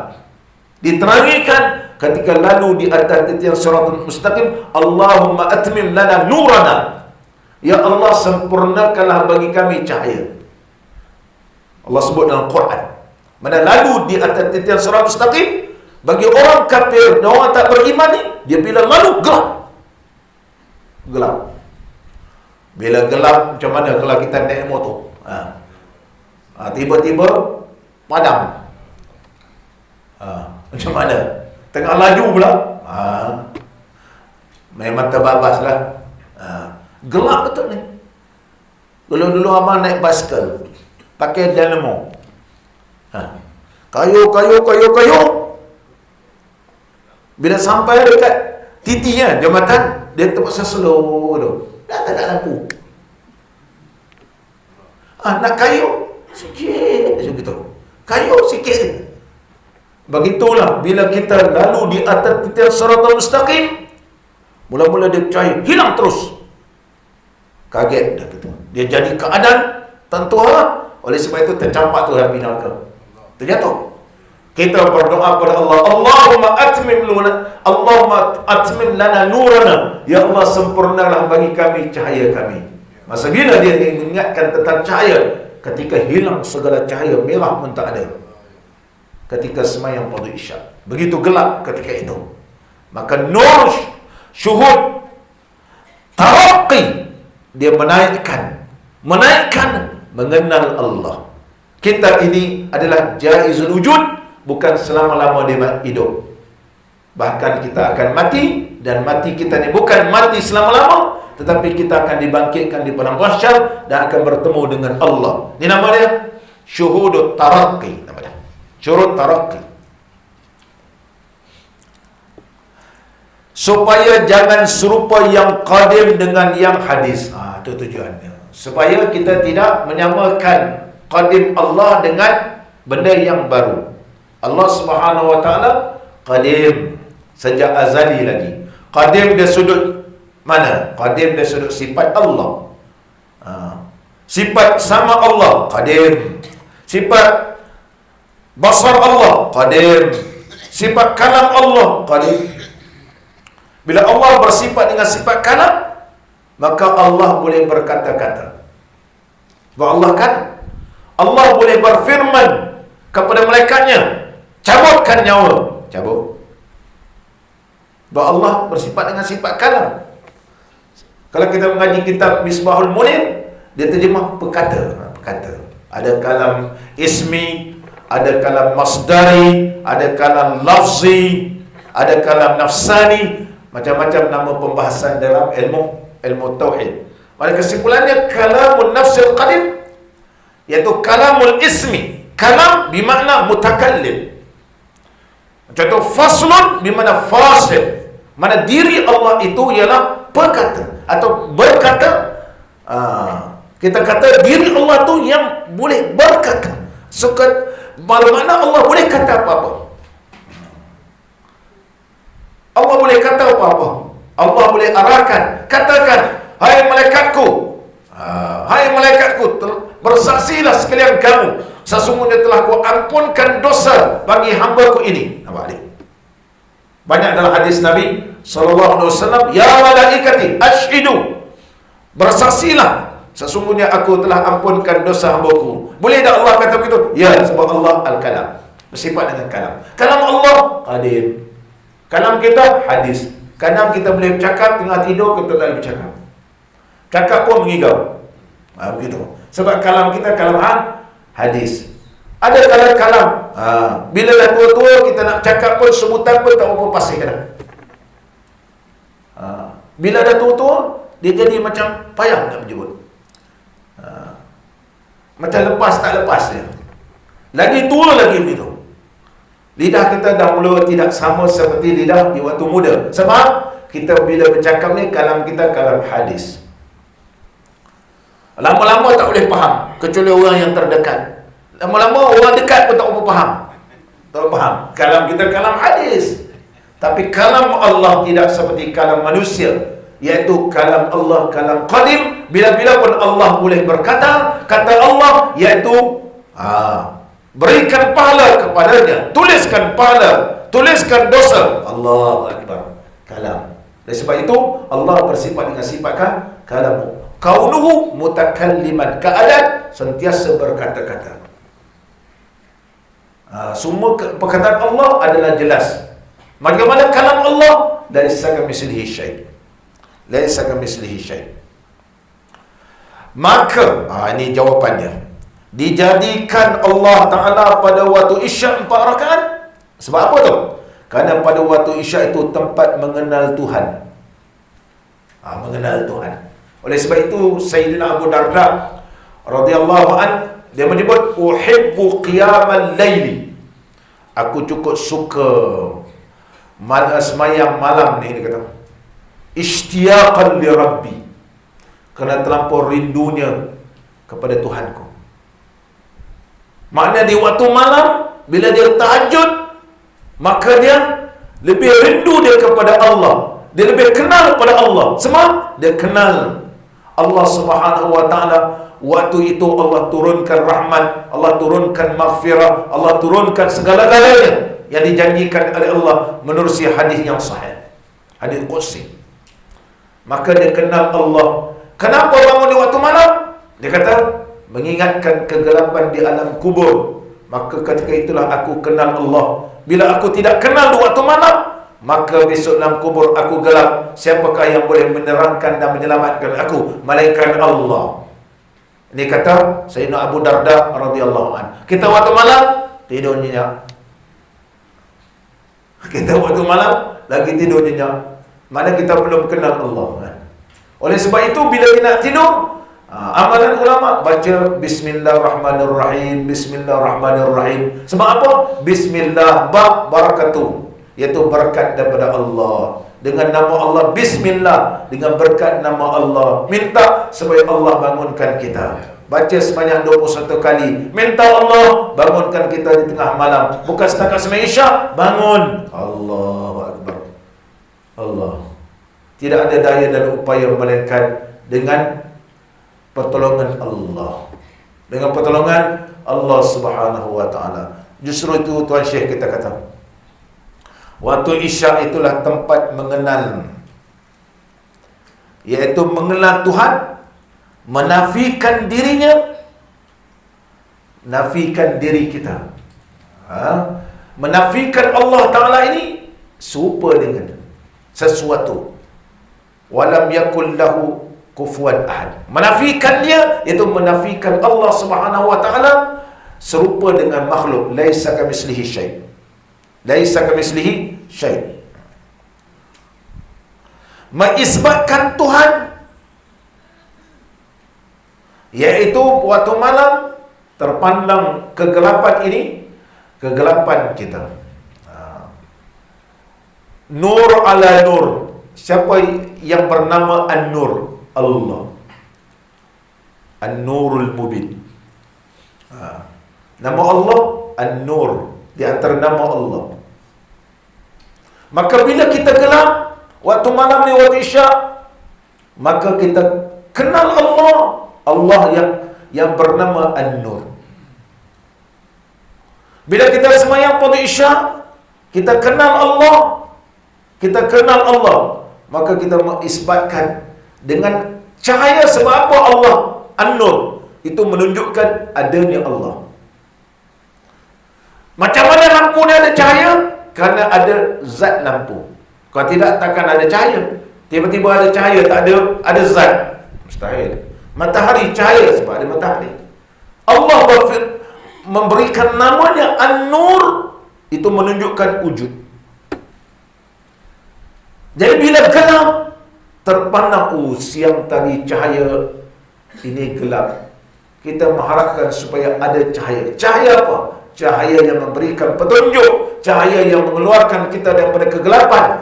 Diterangikan ketika lalu di atas titian siratal mustaqim, Allahumma atmim lana nurana. Ya Allah, sempurnakanlah bagi kami cahaya. Allah sebut dalam Quran. Mana lalu di atas titian siratal mustaqim, bagi orang kafir dan orang tak beriman ni, dia bila lalu gelap. Gelap. Bila gelap, macam mana kalau kita naik motor? Tiba-tiba padam. Macam mana? Tengah laju pula. Memang terbabas lah. Gelap betul ni. Dulu abang naik basikal, pakai dynamo. Kayu. Bila sampai dekat titinya jambatan, dia terpaksa slow tu. Dah tak ada lampu. Nak kayu sikit macam gitu. Kayu sikit. Begitulah bila kita lalu di atas titian siratal mustaqim, mula-mula dia cahaya, hilang terus. Kaget dah gitu. Dia jadi keadaan tentu lah. Oleh sebab itu tercampak tu api neraka. Terjatuh. Kita berdoa kepada Allah, Allahumma atmim lana nurana. Ya Allah, sempurnalah bagi kami cahaya kami. Masa bila dia mengingatkan tentang cahaya, ketika hilang segala cahaya, merah pun tak ada. Ketika sembahyang fardu isyak, begitu gelap ketika itu. Maka nur syuhud taraqi, dia menaikkan mengenal Allah. Kita ini adalah jaizul wujud, bukan selama-lama dia hidup. Bahkan kita akan mati, dan mati kita ni bukan mati selama-lama, tetapi kita akan dibangkitkan di padang mahsyar dan akan bertemu dengan Allah. Ini nama dia syuhudut taraqi, nama dia. Syuhud taraqi. Supaya jangan serupa yang qadim dengan yang hadis. Itu tujuannya. Supaya kita tidak menyamakan qadim Allah dengan benda yang baru. Allah Subhanahu wa taala qadim, sejak azali lagi. Qadim dia sudut mana? Qadim dia sudut sifat Allah. Sifat sama Allah qadim. Sifat basar Allah qadim. Sifat kalam Allah qadim. Bila Allah bersifat dengan sifat kalam, maka Allah boleh berkata-kata. Sebab Allah boleh berfirman kepada malaikatnya, cabutkan nyawa. Cabut. Sebab Allah bersifat dengan sifat kalam. Kalau kita mengaji kitab Misbahul Munir, dia terjemah perkata. Ada kalam ismi, ada kalam masdari, ada kalam lafzi, ada kalam nafsani, macam-macam nama pembahasan dalam ilmu tauhid. Pada kesimpulannya, kalamun nafsil qadim, iaitu kalamul ismi. Kalam bermakna mutakallim. Contoh faslun bermakna fasil, Mana diri Allah itu ialah perkata atau berkata. Kita kata diri Allah tu yang boleh berkata. Bermakna Allah boleh kata apa-apa. Allah boleh kata apa-apa. Allah boleh arahkan. Katakan, hai malaikatku, hai malaikatku, bersaksilah sekalian kamu, sesungguhnya telah ku ampunkan dosa bagi hamba-Ku ini. Nampak adik? Banyak dalam hadis Nabi SAW, ya malaikati asyhidu, bersaksilah sesungguhnya aku telah ampunkan dosa hamba-Ku. Boleh tak Allah kata begitu? Ya, sebab Allah al-kalam, bersifat dengan kalam. Kalam Allah qadim. Kalam kita hadis. Kalam kita boleh bercakap, tengah tidur kita tak boleh bercakap. Cakap pun mengigau. Begitu. Sebab kalam kita kalam hadis. Ada kalam. Bila dah tua-tua kita nak cakap pun sebutan pun tak apa pasih dah. Bila dah tua-tua dia jadi macam payah nak menyebut. Macam lepas tak lepas dia. Lagi tua lagi begitu. Lidah kita dah mula tidak sama seperti lidah di waktu muda. Sebab kita bila bercakap ni kalam kita kalam hadis. Lama-lama tak boleh faham kecuali orang yang terdekat. Lama-lama orang dekat pun tak boleh faham. Tak faham. Kalam kita kalam hadis. Tapi kalam Allah tidak seperti kalam manusia, iaitu kalam Allah kalam qadim. Bila-bila pun Allah boleh berkata, kata Allah iaitu berikan pahala kepadanya, tuliskan pahala, tuliskan dosa. Allahu Akbar. Kalam. Oleh sebab itu Allah bersifat dengan sifat kalamu. Kaunuhu mutakalliman, keadaan sentiasa berkata-kata. Semua perkataan Allah adalah jelas. Bagaimana kalam Allah? Laisa kamitslihi syai'. Laisa kamitslihi syai'. Maka ini jawapannya. Dijadikan Allah Ta'ala pada waktu Isyak 4 rakaat. Sebab apa tu? Kerana pada waktu Isyak itu tempat mengenal Tuhan. Mengenal Tuhan. Oleh sebab itu Sayyidina Abu Darda radhiyallahu an, dia menyebut uhibbu qiyamal laili. Aku cukup suka semayang malam ni, dia kata. Ishtiyaqan li rabbi. Kerana terlampau rindunya kepada Tuhanku. Maknanya di waktu malam bila dia tahajud, maka dia lebih rindu dia kepada Allah. Dia lebih kenal kepada Allah. Sebab dia kenal Allah Subhanahu wa taala. Waktu itu Allah turunkan rahmat, Allah turunkan maghfirah, Allah turunkan segala-galanya yang dijanjikan oleh Allah menurut hadis yang sahih, hadis qudsi. Maka dia kenal Allah. Kenapa bangun di waktu malam? Dia kata mengingatkan kegelapan di alam kubur. Maka ketika itulah aku kenal Allah. Bila aku tidak kenal di waktu malam, maka besok dalam kubur aku gelap. Siapakah yang boleh menerangkan dan menyelamatkan aku? Malaikat Allah. Ini kata Sayyidina Abu Darda radhiyallahu an. Kita waktu malam tidur nyenyak. Kita waktu malam lagi tidur nyenyak. Mana kita belum kenal Allah kan? Oleh sebab itu bila kita nak tidur, amalan ulama baca Bismillahirrahmanirrahim, Bismillahirrahmanirrahim. Sebab apa? Bismillah barakatuh, iaitu berkat daripada Allah. Dengan nama Allah Bismillah, dengan berkat nama Allah, minta supaya Allah bangunkan kita. Baca sebanyak 21 kali. Minta Allah bangunkan kita di tengah malam. Bukan setakat sembahyang Isyak, bangun. Allahu Akbar. Allah. Tidak ada daya dan upaya melainkan dengan pertolongan Allah. Dengan pertolongan Allah Subhanahu wa taala. Justru itu Tuan Syekh kita kata, waktu Isyak itulah tempat mengenal, iaitu mengenal Tuhan, menafikan dirinya, nafikan diri kita. Menafikan Allah Ta'ala ini serupa dengan sesuatu. Walam yakul lahu kufuwan ahad. Menafikan dia, iaitu menafikan Allah Subhanahu wa Ta'ala serupa dengan makhluk. Laisa kamitslihi syai'. Laisa kamitslihi syai'. Mengisbatkan Tuhan, iaitu waktu malam terpandang kegelapan ini, kegelapan kita. Nur ala nur. Siapa yang bernama An-Nur? Allah. An-Nurul Mubin. Nama Allah An-Nur, di antara nama Allah. Maka bila kita gelap waktu malam ni, waktu isyak, maka kita kenal Allah. Allah yang bernama An-Nur. Bila kita sembahyang pada isyak, kita kenal Allah. Kita kenal Allah, maka kita mengisbatkan dengan cahaya. Sebab apa? Allah An-Nur itu menunjukkan adanya Allah. Macam mana lampu ni ada cahaya? Kerana ada zat lampu. Kalau tidak, takkan ada cahaya. Tiba-tiba ada cahaya, tak ada zat. Mustahil. Matahari cahaya sebab ada matahari. Allah memberikan namanya An-Nur, itu menunjukkan wujud. Jadi bila gelap, terpandang, siang tadi cahaya, ini gelap. Kita mengharapkan supaya ada cahaya. Cahaya apa? Cahaya yang memberikan petunjuk, cahaya yang mengeluarkan kita daripada kegelapan,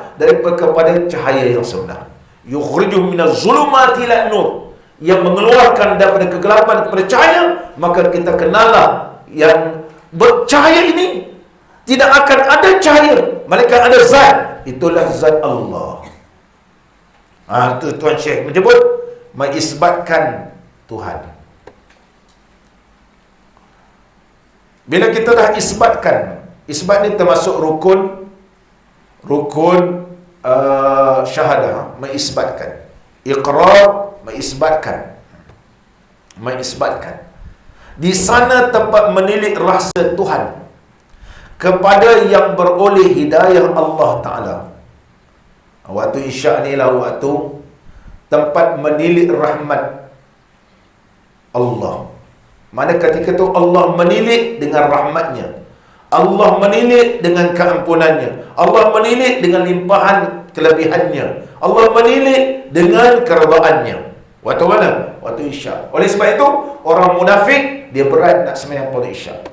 kepada cahaya yang sebenar. Yukhrijuhum minaz zulumati ila nur, yang mengeluarkan daripada kegelapan kepada cahaya. Maka kita kenallah yang bercahaya ini tidak akan ada cahaya melainkan ada zat. Itulah zat Allah. Itu Tuan Syekh menyebut mengisbatkan Tuhan. Bila kita dah isbatkan, isbat ni termasuk rukun syahadah, mengisbatkan. Iqrar, mengisbatkan. Di sana tempat menilik rasa Tuhan kepada yang beroleh hidayah Allah Ta'ala. Waktu isyak ni lah waktu tempat menilik rahmat Allah. Mana ketika tu Allah menilik dengan rahmatnya, Allah menilik dengan keampunannya, Allah menilik dengan limpahan kelebihannya, Allah menilik dengan keredaannya. Waktu mana? Waktu isyak. Oleh sebab itu, orang munafik dia berat nak sembahyang pada isyak.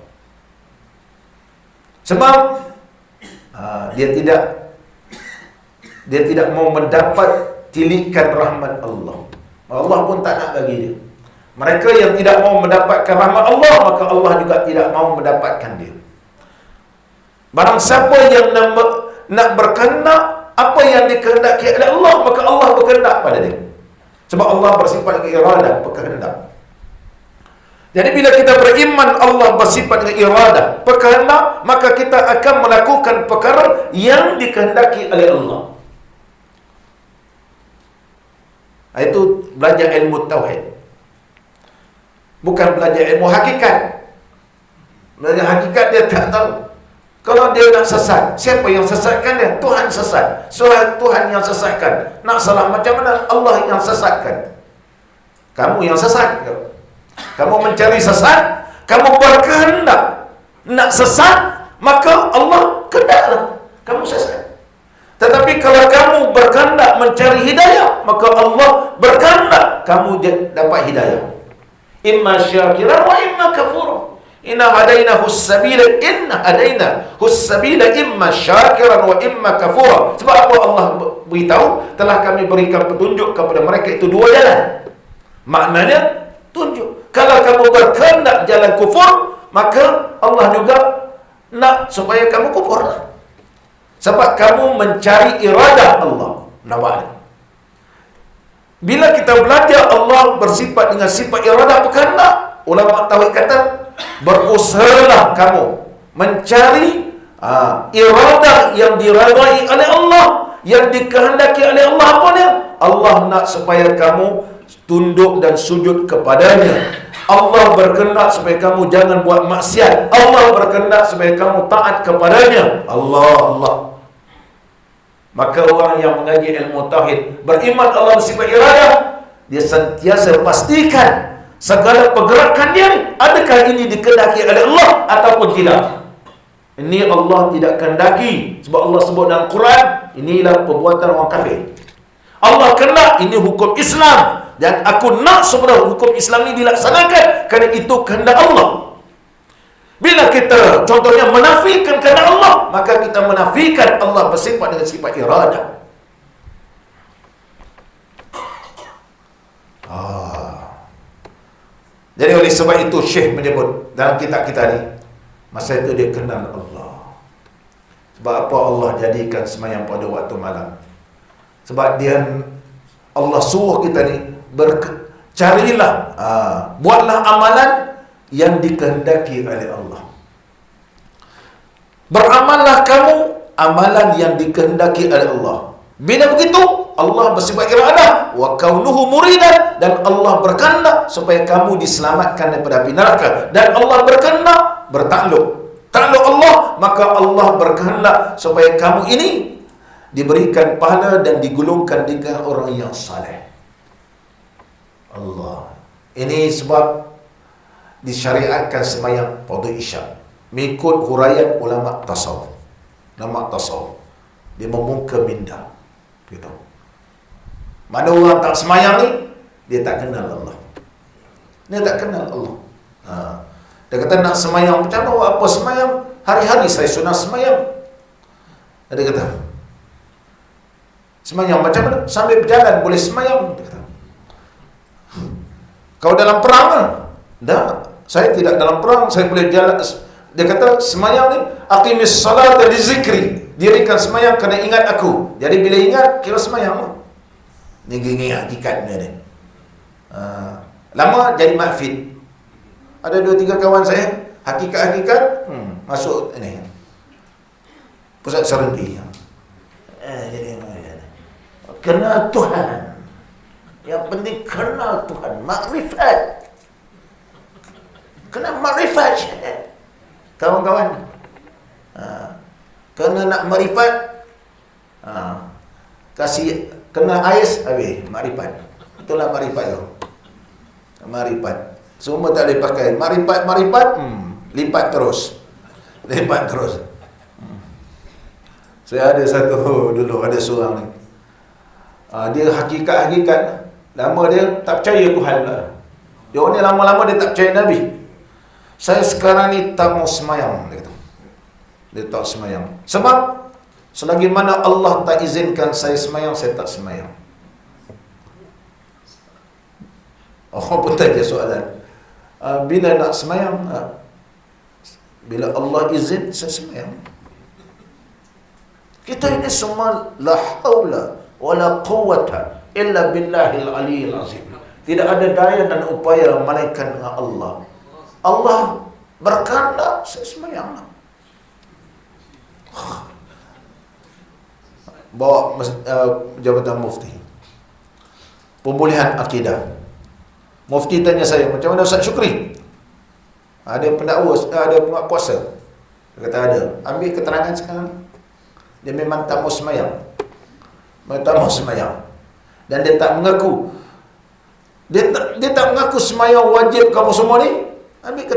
Sebab dia tidak mau mendapat tilikan rahmat Allah. Allah pun tak nak bagi dia. Mereka yang tidak mau mendapatkan rahmat Allah, maka Allah juga tidak mau mendapatkan dia. Barang siapa yang nak berkehendak apa yang dikehendaki oleh Allah, maka Allah berkehendak pada dia. Sebab Allah bersifat dengan iradah, berkehendak. Jadi bila kita beriman Allah bersifat dengan iradah, berkehendak, maka kita akan melakukan perkara yang dikehendaki oleh Allah. Itu belajar ilmu tauhid. Bukan belajar ilmu hakikat. Belajar hakikat dia tak tahu. Kalau dia nak sesat, siapa yang sesatkan dia? Tuhan sesat. Tuhan yang sesatkan. Nak salah macam mana? Allah yang sesatkan. Kamu yang sesat. Kamu mencari sesat, kamu berkehendak nak sesat, maka Allah kehendaklah kamu sesat. Tetapi kalau kamu berkehendak mencari hidayah, maka Allah berkehendak kamu dapat hidayah. Imma syakiran wa imma kafura. Inna hadainahu as-sabila imma syakiran wa imma kafura. Sebab apa Allah beritahu telah kami berikan petunjuk kepada mereka itu dua jalan. Maknanya tunjuk. Kalau kamu berkehendak jalan kufur, maka Allah juga nak supaya kamu kufur. Sebab kamu mencari iradah Allah. Nampak? Bila kita belajar Allah bersifat dengan sifat iradah berkehendak, ulama tauhid kata, berusahalah kamu mencari iradah yang diradai oleh Allah, yang dikehendaki oleh Allah. Apa dia? Allah nak supaya kamu tunduk dan sujud kepadanya. Allah berkehendak supaya kamu jangan buat maksiat. Allah berkehendak supaya kamu taat kepadanya. Allah. Maka orang yang mengaji ilmu tauhid, beriman Allah bersifat iradah, dia sentiasa pastikan segala pergerakan dia, adakah ini dikehendaki oleh Allah ataupun tidak. Ini Allah tidak kehendaki. Sebab Allah sebut dalam Quran, inilah perbuatan orang kafir. Allah kehendak, ini hukum Islam, dan aku nak sebenarnya hukum Islam ini dilaksanakan kerana itu kehendak Allah. Bila kita contohnya menafikan kerana Allah, maka kita menafikan Allah bersifat dengan sifat iradah. Jadi oleh sebab itu Syekh menyebut dalam kitab kita ni, masa itu dia kenal Allah. Sebab apa Allah jadikan semayang pada waktu malam? Sebab dia, Allah suruh kita ni carilah, buatlah amalan yang dikehendaki oleh Allah. Beramallah kamu amalan yang dikehendaki oleh Allah. Bila begitu, Allah bersifat iradah wa kaunuhu muridan, dan Allah berkehendak supaya kamu diselamatkan daripada api neraka, dan Allah berkehendak takluk Allah, maka Allah berkehendak supaya kamu ini diberikan pahala dan digolongkan dengan orang yang saleh. Allah. Ini sebab disyariatkan semayang fardu isyak mengikut huraian ulama tasawuf. Nama tasawuf dia memungka minda gitu. Mana orang tak semayang ni, dia tak kenal Allah. Dia tak kenal Allah. Dia kata nak semayang macam mana? Apa semayang? Hari-hari saya sunat semayang. Dia kata semayang macam mana? Sambil berjalan boleh semayang. Dia kata, kau dalam perang kan? Tak, saya tidak dalam perang, saya boleh jalan. Dia kata semayang ni aqimis salata li zikri, dirikan semayang kena ingat aku. Jadi bila ingat kira semayang lah. Ni hakikatnya ni. Lama jadi makfid. Ada 2-3 kawan saya hakikat masuk ini pusat serendi. Jadi kenal Tuhan. Yang penting kenal Tuhan, makrifat. Kena makrifat kawan-kawan. Kena nak makrifat, kasih kena ais habis makrifat. Itulah makrifat tu. Makrifat. Semua tak boleh pakai. Makrifat lipat terus. Saya ada satu dulu, ada seorang ni. Dia hakikat. Lama dia tak percaya Tuhan lah. Dia ni lama-lama dia tak percaya Nabi. Saya sekarang ni tak mau semayang, dia kata. Dia tak semayang. Sebab selagi mana Allah tak izinkan saya semayang, saya tak semayang. Orang pun tanya soalan, bila nak semayang? Bila Allah izin, saya semayang. Kita ini semua la haula wala quwwata illa billahil aliyil azim. Tidak ada daya dan upaya melainkan dengan Allah. Allah berkehendak, saya semayang. Bawa jabatan mufti, pemulihan akidah. Mufti tanya saya, macam mana Ustaz Syukri? Ada pendakwa, ada penguasa? Dia kata ada. Ambil keterangan sekarang. Dia memang tak mau semayang. Dan dia tak mengaku. Dia tak mengaku semayang wajib kamu semua ni. Ambil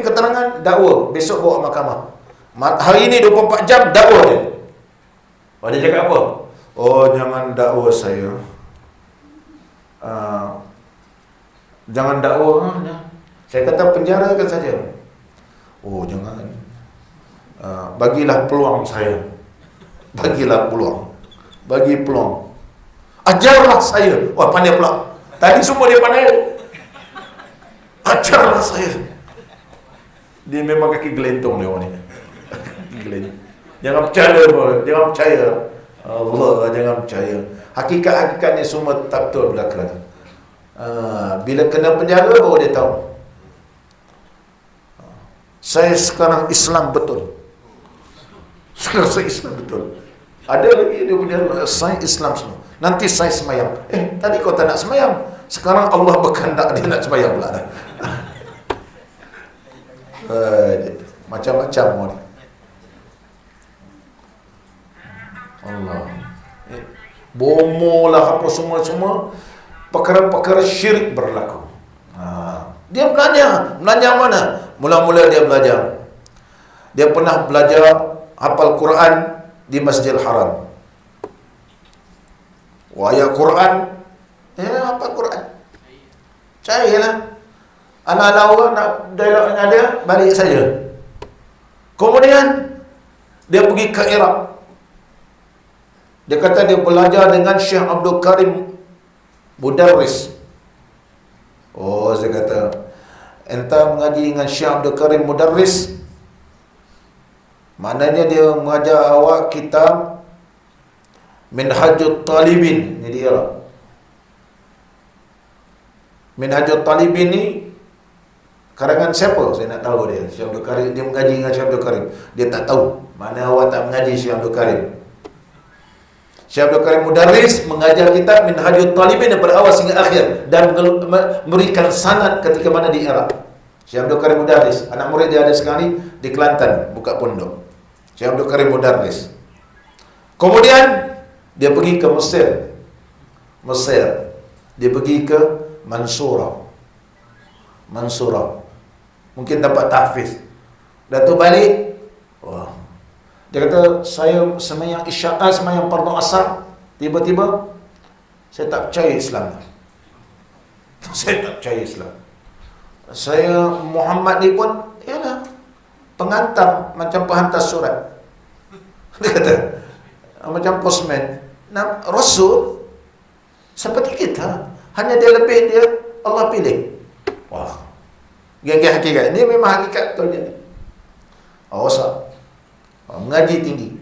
keterangan, dakwa. Besok bawa mahkamah. Hari ini 24 jam dakwa dia. Dia cakap apa? Oh, jangan dakwa saya. Jangan dakwa. Saya kata penjarakan saja. Oh, jangan. Bagilah peluang saya. Bagi peluang. Ajarlah saya. Wah, pandai pula. Tadi semua dia pandai. Ajarlah saya. Dia memang kaki gelentong dia orang ni. Jangan percaya. Allah, jangan percaya. Hakikat-hakikatnya semua tak betul belakang. Bila kena penjara baru dia tahu. Saya sekarang Islam betul. Ada lagi dia punya, saya Islam semua. Nanti saya semayang. Tadi kau tak nak semayang. Sekarang Allah berkehendak dia nak semayang pula dah. Macam-macam orang ni. Allah. Bomolah apa semua perkara-perkara syirik berlaku. Dia belajar mana? Mula-mula dia belajar. Dia pernah belajar hafal Quran di Masjidil Haram. Ayat Quran, hafal Quran. Cairlah. Anak-anak orang nak dialog dengan dia, balik saja. Kemudian dia pergi ke Iraq. Dia kata dia belajar dengan Syekh Abdul Karim Mudarris. Oh, saya kata, entah mengaji dengan Syekh Abdul Karim Mudarris, maknanya dia mengajar awak kitab Minhajul Talibin. Ini dia lah. Minhajul Talibin ni karangan siapa? Saya nak tahu dia. Syekh Abdul Karim, dia mengaji dengan Syekh Abdul Karim. Dia tak tahu. Mana awak tak mengaji Syekh Abdul Karim. Syekh Abdul Karim Mudarris mengajar kitab Minhajul Talibin daripada awal hingga akhir dan memberikan sanad ketika mana di Iraq. Syekh Abdul Karim Mudarris, anak murid dia ada sekali di Kelantan buka pondok. Syekh Abdul Karim Mudarris. Kemudian dia pergi ke Mesir. Dia pergi ke Mansurah. Mungkin dapat tahfiz. Dah tu balik. Wah. Dia kata, saya semayang isyak, semayang fardu asar, tiba-tiba saya tak percaya Islam. Saya tak percaya Islam. Saya Muhammad ni pun ialah pengantar, macam penghantar surat. Dia kata, macam postman. Nah, Rasul seperti kita, hanya dia lebih, dia Allah pilih. Wah, geng-geng hakikat. Ini memang hakikat betul dia. Awasah. Mengaji tinggi.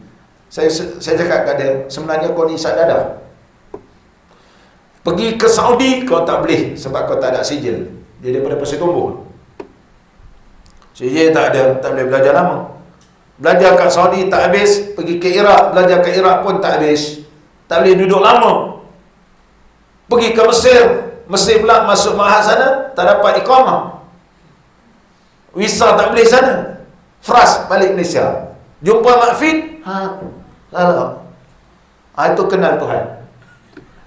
Saya cakap kat dia, sebenarnya kau ni isap dadah. Pergi ke Saudi kau tak boleh sebab kau tak ada sijil. Dia daripada Pasir Tumbuh. Sijil tak ada, tak boleh belajar lama. Belajar kat Saudi tak habis, pergi ke Iraq, belajar ke Iraq pun tak habis. Tak boleh duduk lama. Pergi ke Mesir pula masuk mahad sana, tak dapat iqamah. Visa tak boleh sana. Fras balik Malaysia. Jumpa Makfid, salah. Itu kenal Tuhan.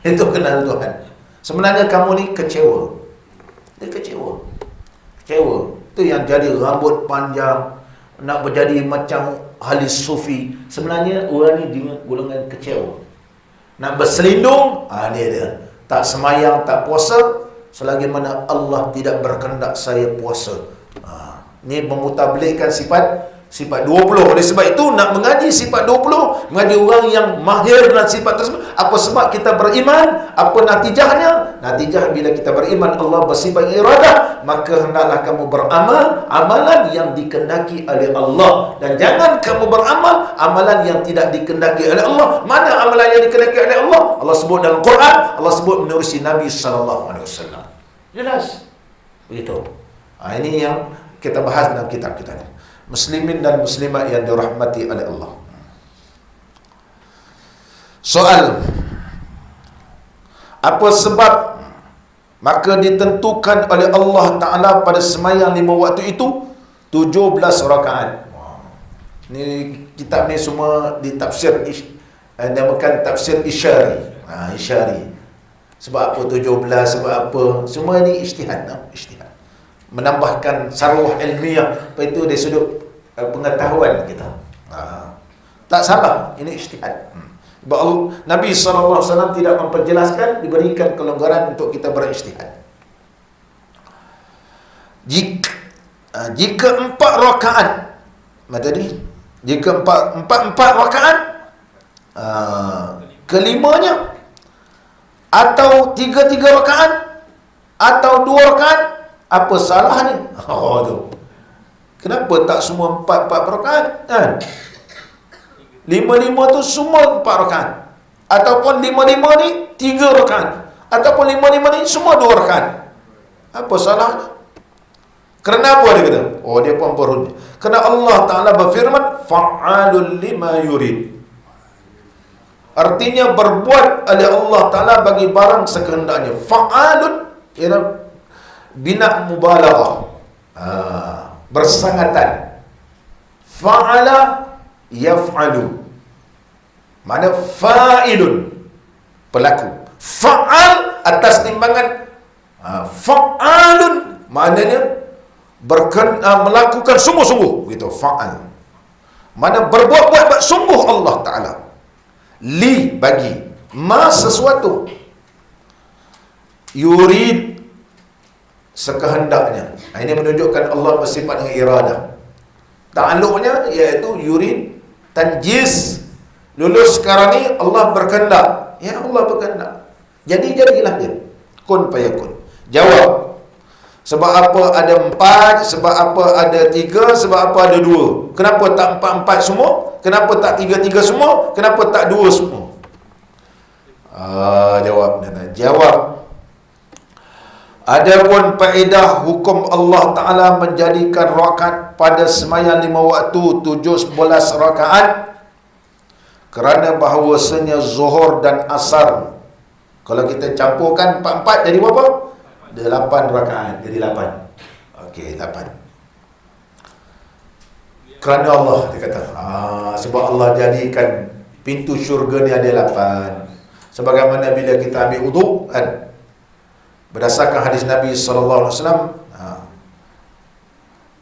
Itu kenal Tuhan. Sebenarnya kamu ni kecewa. Dia kecewa. Itu yang jadi rambut panjang, nak berjadi macam Halis Sufi. Sebenarnya orang ni dengan golongan kecewa. Nak berselindung, dia. Tak semayang, tak puasa, selagi mana Allah tidak berkehendak saya puasa. Ni memutablikkan sifat 20. Oleh sebab itu nak mengaji sifat 20, mengaji orang yang mahir dalam sifat tersebut. Apa sebab kita beriman? Apa natijahnya? Natijah bila kita beriman Allah bersifat iradah, maka hendaklah kamu beramal amalan yang dikehendaki oleh Allah, dan jangan kamu beramal amalan yang tidak dikehendaki oleh Allah. Mana amalan yang dikehendaki oleh Allah? Allah sebut dalam Quran, Allah sebut menerusi Nabi SAW. Jelas begitu. Ini yang kita bahas dalam kitab kita ni. Muslimin dan muslimat yang dirahmati oleh Allah. Soal, apa sebab maka ditentukan oleh Allah Ta'ala pada semayang 5 waktu itu 17 rakaat. Ni kitab ni semua ditafsir, namakan tafsir Isyari. Isyari. Sebab apa 17, sebab apa, semua ni ijtihad. Menambahkan saruah ilmiah, apa itu dari sudut pengetahuan kita. Tak salah, ini ijtihad. Nabi SAW tidak memperjelaskan, diberikan kelonggaran untuk kita berijtihad. Jika 4 rakaat, tadi jika 4 rakaat, kelimanya atau 3 rakaat atau 2 rakaat, apa salahnya? Tu. Kenapa tak semua 4 rakaat? Kan? 5 tu semua 4 rakaat. Ataupun 5 ni 3 rakaat. Ataupun 5 ni semua 2 rakaat. Apa salahnya? Kerana apa dia kata? Dia pun berhujjah. Kerana Allah Ta'ala berfirman, fa'alul lima yurid. Artinya berbuat oleh Allah Ta'ala bagi barang sekehendaknya. Fa'alun, ialah bina mubalaghah, bersangatan. Fa'ala yaf'alu, mana fa'ilun, pelaku. Fa'al atas timbangan fa'alun, maknanya melakukan sungguh-sungguh, begitu. Fa'al mana berbuat-buat sungguh Allah Ta'ala. Li, bagi. Ma, sesuatu. Yurid, sekehendaknya. Ini menunjukkan Allah bersifat dengan iradah. Ta'alluqnya iaitu yurid tanjiz. Lulus sekarang ni Allah berkehendak. Ya, Allah berkehendak. Jadilah dia. Kun fayakun. Jawab. Sebab apa ada 4, sebab apa ada 3, sebab apa ada 2? Kenapa tak 4-4 semua? Kenapa tak 3-3 semua? Kenapa tak 2 semua? Jawab. Adapun faedah hukum Allah Ta'ala menjadikan rakaat pada sembahyang 5 waktu 17 rakaat, kerana bahawasanya zuhur dan asar, kalau kita campurkan 4-4 jadi berapa? 8 rakaat. Jadi 8. Okey, 8. Kerana Allah, dia kata, sebab Allah jadikan pintu syurga ni ada 8. Sebagaimana bila kita ambil uduk kan, berdasarkan hadis Nabi SAW,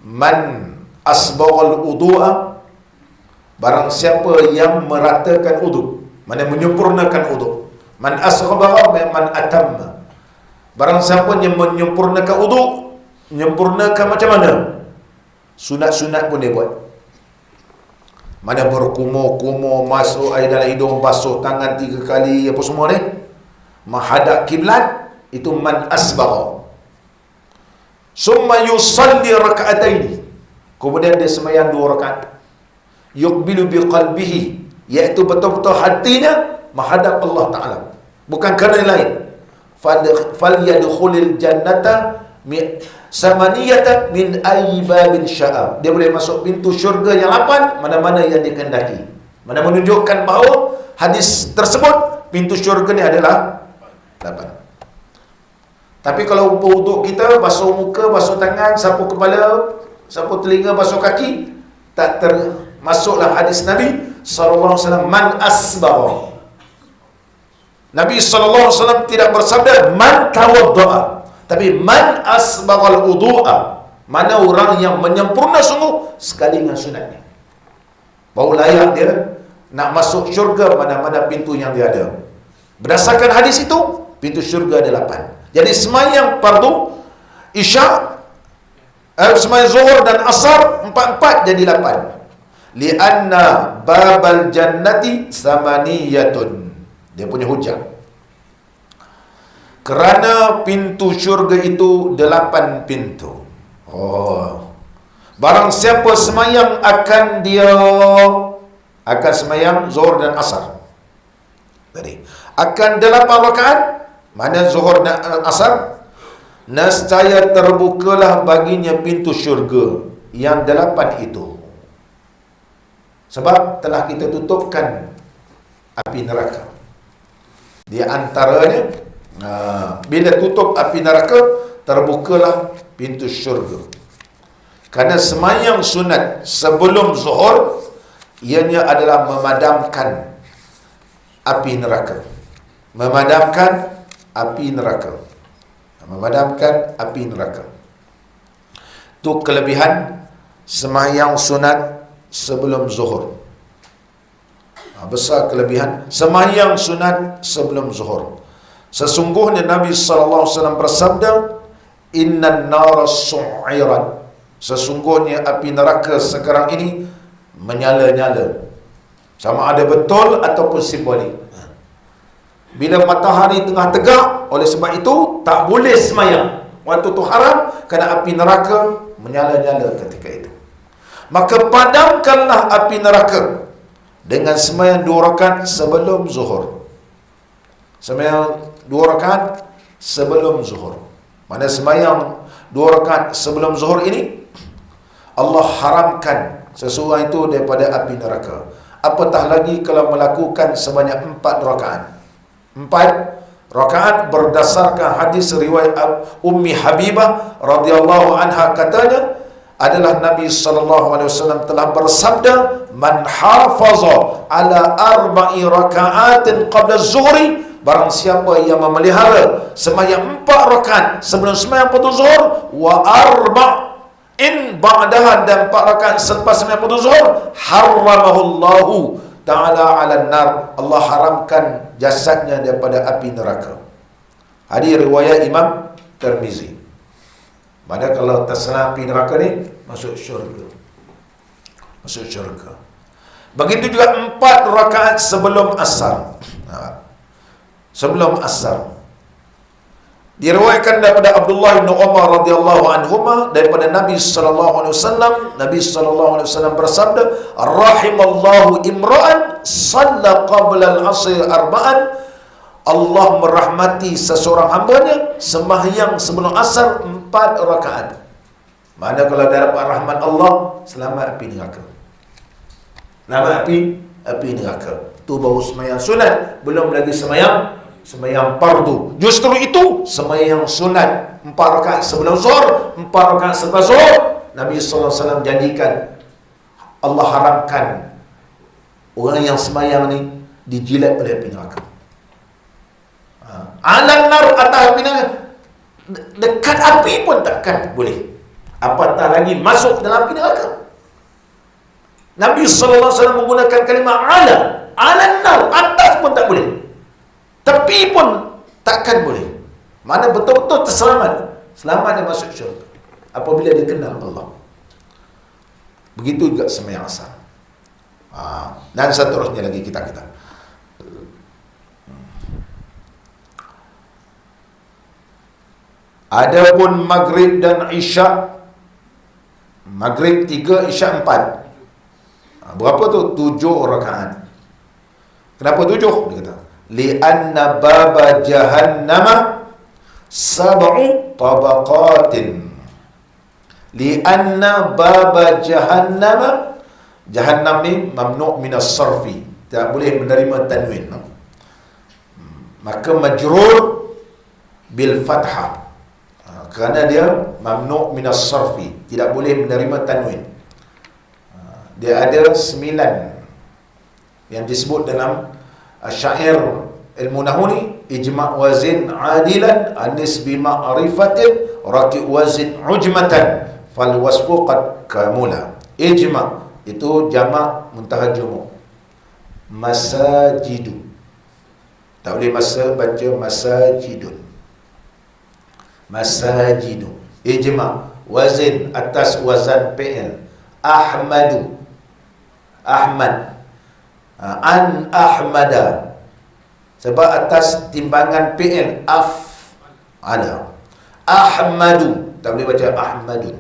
man asbaghal wudu'a, barang siapa yang meratakan uduk, mana menyempurnakan uduk. Man asbagha man atamma, barang siapa yang menyempurnakan uduk, menyempurnakan macam mana? Sunat-sunat pun dia buat. Mana berkumur-kumur, masuk air dalam hidung, basuh tangan 3 kali, apa semua ni, menghadap kiblat, itu man asbagha. Summa yusalli raka'ataini, kemudian dia sembahyang 2 rakaat. Yuqbilu biqalbihi, iaitu betul-betul hatinya menghadap Allah Ta'ala, bukan kerana yang lain. Falyadkhulil jannata samaniyatan min ayyi babin sya'a, dia boleh masuk pintu syurga yang 8 mana-mana yang dia kehendaki. Mana menunjukkan bahawa hadis tersebut pintu syurga ni adalah 8. Tapi kalau untuk kita basuh muka, basuh tangan, sapu kepala, sapu telinga, basuh kaki, tak termasuklah hadis Nabi SAW man asbagha. Nabi SAW tidak bersabda man tawadda'a, tapi man asbaghal wudu'a, mana orang yang menyempurna sungguh sekali dengan sunatnya, baru layak dia nak masuk syurga mana-mana pintu yang dia ada. Berdasarkan hadis itu, pintu syurga ada 8. Jadi sembahyang fardu isya, sembahyang zuhur dan asar 4-4 jadi 8. Lianna babal jannati samaniyatun, dia punya hujah. Kerana pintu syurga itu 8 pintu. Barang siapa sembahyang akan sembahyang zuhur dan asar tadi, akan 8 rakaat, mana zuhur dan asar, nescaya terbukalah baginya pintu syurga yang 8 itu. Sebab telah kita tutupkan api neraka. Di antaranya, bila tutup api neraka, terbukalah pintu syurga. Kerana sembahyang sunat sebelum zuhur, ianya adalah memadamkan api neraka. Memadamkan api neraka. Itu kelebihan sembahyang sunat sebelum zuhur. Besar kelebihan sembahyang sunat sebelum zuhur. Sesungguhnya Nabi SAW bersabda, innan nara su'irat, sesungguhnya api neraka sekarang ini menyala-nyala. Sama ada betul ataupun simbolik. Bila matahari tengah tegak, oleh sebab itu tak boleh sembahyang. Waktu itu haram kerana api neraka menyala-nyala ketika itu. Maka padamkanlah api neraka dengan sembahyang 2 rakaat sebelum zuhur. Sembahyang 2 rakaat sebelum zuhur. Mana sembahyang 2 rakaat sebelum zuhur ini, Allah haramkan seseorang itu daripada api neraka. Apatah lagi kalau melakukan sebanyak 4 rakaat. 4 rakaat berdasarkan hadis riwayat Ummi Habibah radhiyallahu anha, katanya adalah Nabi SAW telah bersabda, man hafaza ala 4 rakaatin qabla zuhri, barang siapa yang memelihara sembahyang 4 rakaat sebelum sembahyang fardu zuhur, wa 4 ba'daha, dan 4 rakaat selepas sembahyang fardu zuhur, haramahullahu ta'ala 'alan nar, Allah haramkan jasadnya daripada api neraka. Hadis riwayat Imam Tirmizi. Mana kalau tersenam api neraka ni, masuk syurga. Masuk syurga. Begitu juga 4 rakaat sebelum asar. Sebelum asar. Diriwayatkan daripada Abdullah bin Umar radhiyallahu anhuma, daripada Nabi sallallahu alaihi wasallam, Nabi sallallahu alaihi wasallam bersabda, rahimallahu imra'an shalla qabla al-'asr arba'an. Allah merahmati seseorang hambanya sembahyang sebelum asar 4 rakaat. Mana kalau dapat rahmat Allah, selamat api neraka. Selamat api neraka. Tu baru sembahyang sunat, belum lagi sembahyang fardu. Justru itu sembahyang sunat 4 rakaat sebelum zuhur, 4 rakaat selepas zuhur, Nabi sallallahu alaihi wasallam janjikan Allah haramkan orang yang sembahyang ni dijilat oleh api neraka. Alan nar, atas api neraka, dekat api pun takkan boleh, apatah lagi masuk dalam api neraka. Nabi sallallahu alaihi wasallam menggunakan kalimah alan nar, atas pun tak boleh, tepi pun takkan boleh. Mana betul-betul terselamat, selamat dia masuk syurga apabila dia kenal Allah. Begitu juga sembahyang asar. Dan seterusnya lagi kita. Adapun maghrib dan isyak, maghrib 3, isyak 4. Berapa tu? 7 rakaat. Kenapa 7? Dia kata, li'anna baba jahannama sab'u tabaqatin. Li'anna baba jahannama, jahannam ni mamnu' minas sarfi, tak boleh menerima tanwin. Maka majrur bil fathah, kerana dia mamnu' minas sarfi, tidak boleh menerima tanwin. Dia ada 9 yang disebut dalam syair ilmu nahwu ni, ijma' wazin adilan anis bima'rifatin raqib wazin ujmatan fal wasfu qad kamula. Ijma' itu jamak muntaha jumu', masajidu, tak boleh baca masajidun, masajidu. Ijma' wazin atas wazan fi'il, ahmadu, ahmad, an ahmada, sebab atas timbangan fi'il ada. Ahmadu, tak boleh baca ahmadun.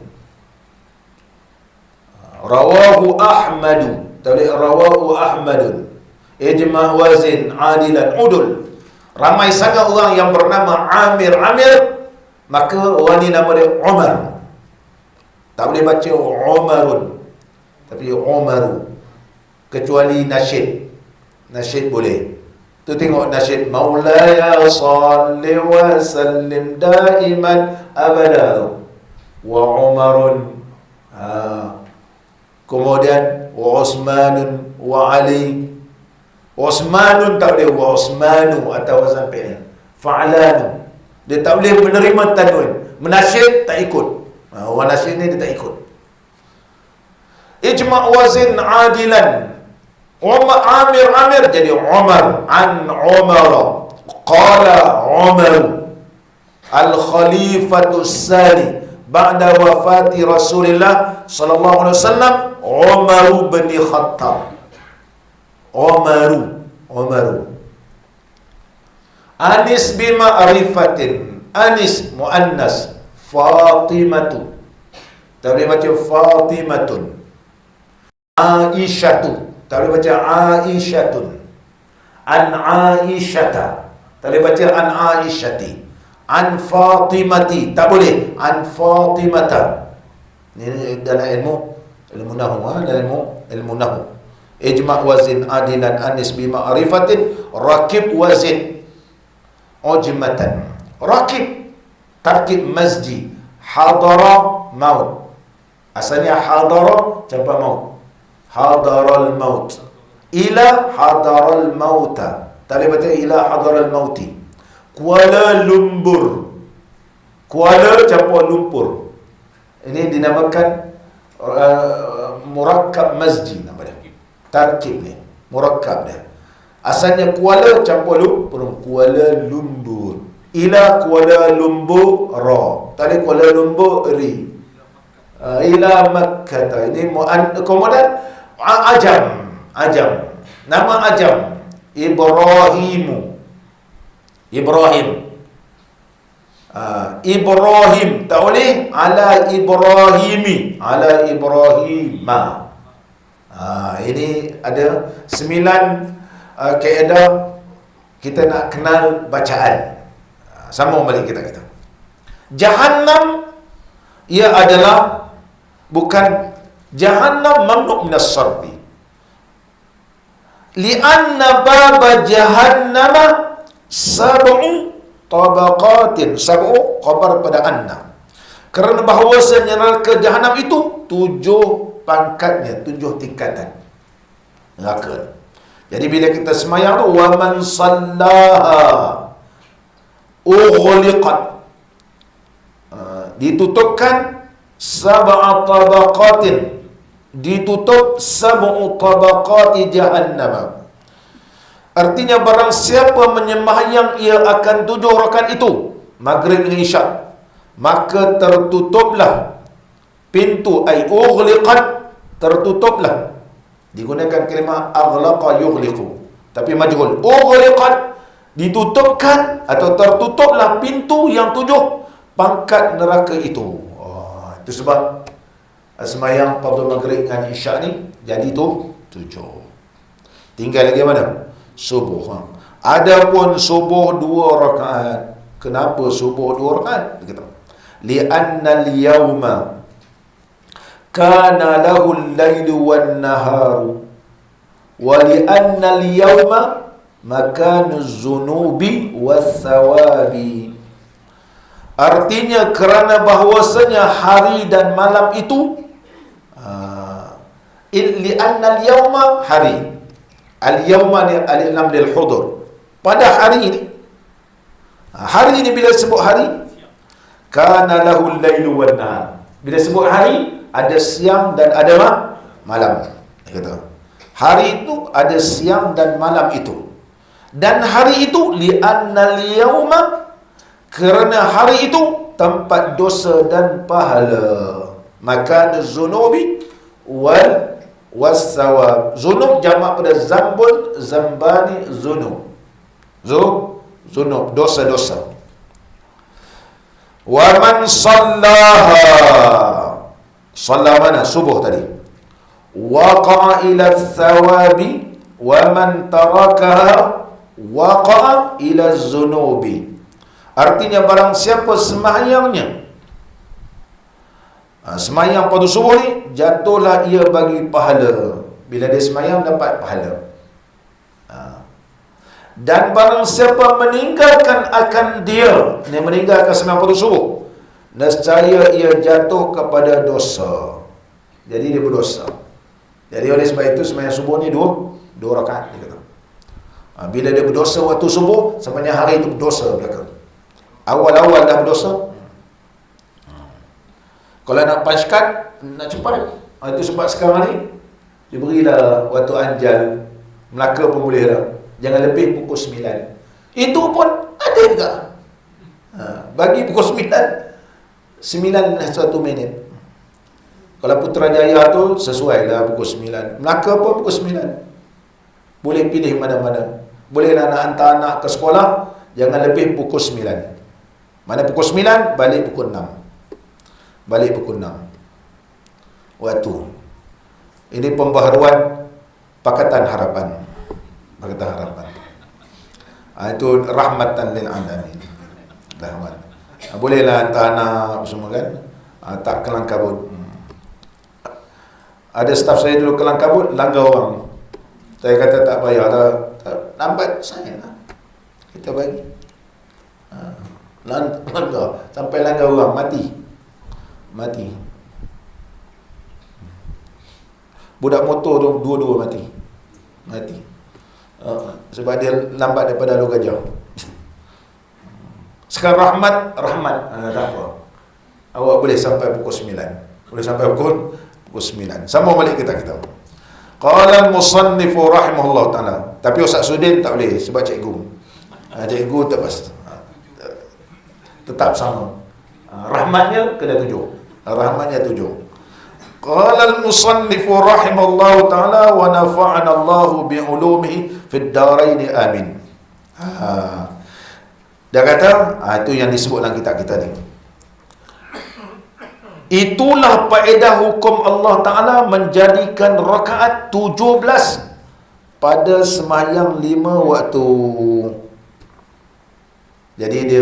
Rawahu ahmadu, tak boleh rawahu ahmadun. Ijma' wazin adilan udul. Ramai sangat orang yang bernama Amir, maka orang ni nama dia Umar. Tak boleh baca Umarun, tapi Umaru. Kecuali nasyid boleh. Tu tengok nasyid, Maulaya salli wa sallim daiman abada wa Umarun. Kemudian wa Utsmanun wa Ali. Utsmanun tak boleh, wa Utsmanu atau wazan fi'il. Fa'lanu, dia tak boleh menerima tanwin. Menasyid tak ikut. Orang nasyid ni dia tak ikut. Ijma' wazin adilan, Amir jadi Umar, an Umar qala Umar al-khalifatu sani ba'da wafati Rasulullah sallallahu alaihi wasallam, Umar bin Khattab. Umaru anis bima'rifatin, anis muannas, Fatimatu, tak boleh baca Fatimatun. Aisyatu, tak boleh baca Aisyatun. An Aisyata, tak boleh baca an Aisyati. An Fatimati, tak boleh an Fatimata. Ini dalam ilmu nahwu, dalam ilmu nahwu. Ijma' wazin adilan anis bima'rifatin raqib wazin ujmatan. Raqib tarkib masjid, hadara maut. Asalnya hadara campak maut, hadaral maut, ila hadaral mauta, tak boleh baca ila hadaral mauti. Kuala Lumpur, Kuala campak lumpur, ini dinamakan murakkab masjid, nama dia. Tarkib ni murakkab dia. Asalnya Kuala campur Lumpur, Kuala Lumpur. ila Kuala Lumpur ra. Tadi Kuala Lumpur ri. Ila Makkah. Ini kemudian ajam. Nama ajam Ibrahim. Ibrahim tak boleh ala Ibrahimi, ala Ibrahima. Ini ada 9 kaedah kita nak kenal bacaan. Sambung balik kita kata. Jahannam ia adalah bukan Jahannam mamnu' min as-sarfi. Li'anna baba jahannama sab'u tabaqatin. Sab'u khabar pada anna. Kerana bahawasanya neraka Jahannam itu 7 pangkatnya, 7 tingkatan neraka. Jadi bila kita semayang tu, wa man sallaha ughliqat, ditutupkan sab'a tabaqatin, ditutup sab'u tabaqati jahannam. Artinya barang siapa menyembahyang ia akan 7 rakaat itu, maghrib dengan isyak, maka tertutuplah pintu, ay ughliqat, tertutuplah. Digunakan kalimah aghlaqa yughliqu, tapi majhul. Ughliqat, ditutupkan atau tertutuplah pintu yang 7 pangkat neraka itu. Itu sebab semayang fardu maghrib dengan isyak ni jadi tu 7. Tinggal lagi mana? Subuh. Adapun subuh 2 rakaat. Kenapa subuh 2 rakaat? Kita li'anna al-yawma kana lahu al-lailu wan-naharu wa li'anna al-yawma makanu az-zunubi was-sawabi. Artinya kerana bahawasanya hari dan malam itu li'anna al-yawma hari. Al-yawma ni al-lam lil hudur. Pada hari ini. Hari ini bila sebut hari, kana lahu al-lailu wan-nahar. Bila sebut hari, ada siang dan ada malam. Kata. Hari itu ada siang dan malam itu. Dan hari itu li'anna al-yawma, kerana hari itu tempat dosa dan pahala. Maka zunubi was-sawab. Zunub jamak pada zambun, zambani, zunub. Zunub, dosa-dosa. Wa man sallaha, salla mana? Subuh tadi. Waqa'a ila thawabi, wa man tarakaha waqa'a ila zunubi. Artinya barang siapa semayangnya, semayang pada subuh ni, jatuhlah ia bagi pahala. Bila dia semayang dapat pahala. Dan barang siapa meninggalkan akan dia, meninggalkan semayang pada subuh, nescaya ia jatuh kepada dosa. Jadi dia berdosa. Jadi oleh sebab itu semayang subuh ni 2 rakaat. Bila dia berdosa waktu subuh, sebenarnya hari itu berdosa belakang. Awal-awal dah berdosa. Kalau nak paskat, nak cepat. Itu sebab sekarang ni diberilah waktu anjal, Melaka pun boleh dah. Jangan lebih pukul 9. Itu pun ada juga. Bagi pukul 9:01. Kalau Putrajaya tu sesuai lah pukul 9. Melaka pun pukul 9. Boleh pilih mana-mana. Boleh nak hantar anak ke sekolah, jangan lebih pukul 9. Mana pukul 9, balik pukul 6. Balik pukul 6. Waktu. Ini pembaharuan Pakatan Harapan. Pakatan Harapan. Itu rahmatan lil alamin. Rahmat. Bolehlah hantar anak semua kan. Tak kelang kabut. Ada staf saya dulu kelang kabut, langgar orang. Saya kata tak payahlah. Lambat saya lah. Kita bagi. Langgar. Sampai langgar orang, mati. Budak motor tu, dua-dua mati. Sebab dia lambat daripada Alur Gajah. Sekarang rahmat. Tak apa. Awak boleh sampai pukul 9. Boleh sampai pukul 9. Sama balik kita. Qala al-musannifu rahimahullah ta'ala. Tapi Ustaz Sudin tak boleh sebab cikgu. Cikgu tak pas. tetap sama. Rahmatnya kena 7. Rahmatnya 7. Qala al-musannif rahimallahu ta'ala wa nafa'ana Allahu bi'ulumihi fid darain amin. Dia kata, itu yang disebut dalam kitab kita ni. Itulah faedah hukum Allah Ta'ala menjadikan rakaat 17 pada sembahyang 5 waktu. Jadi dia,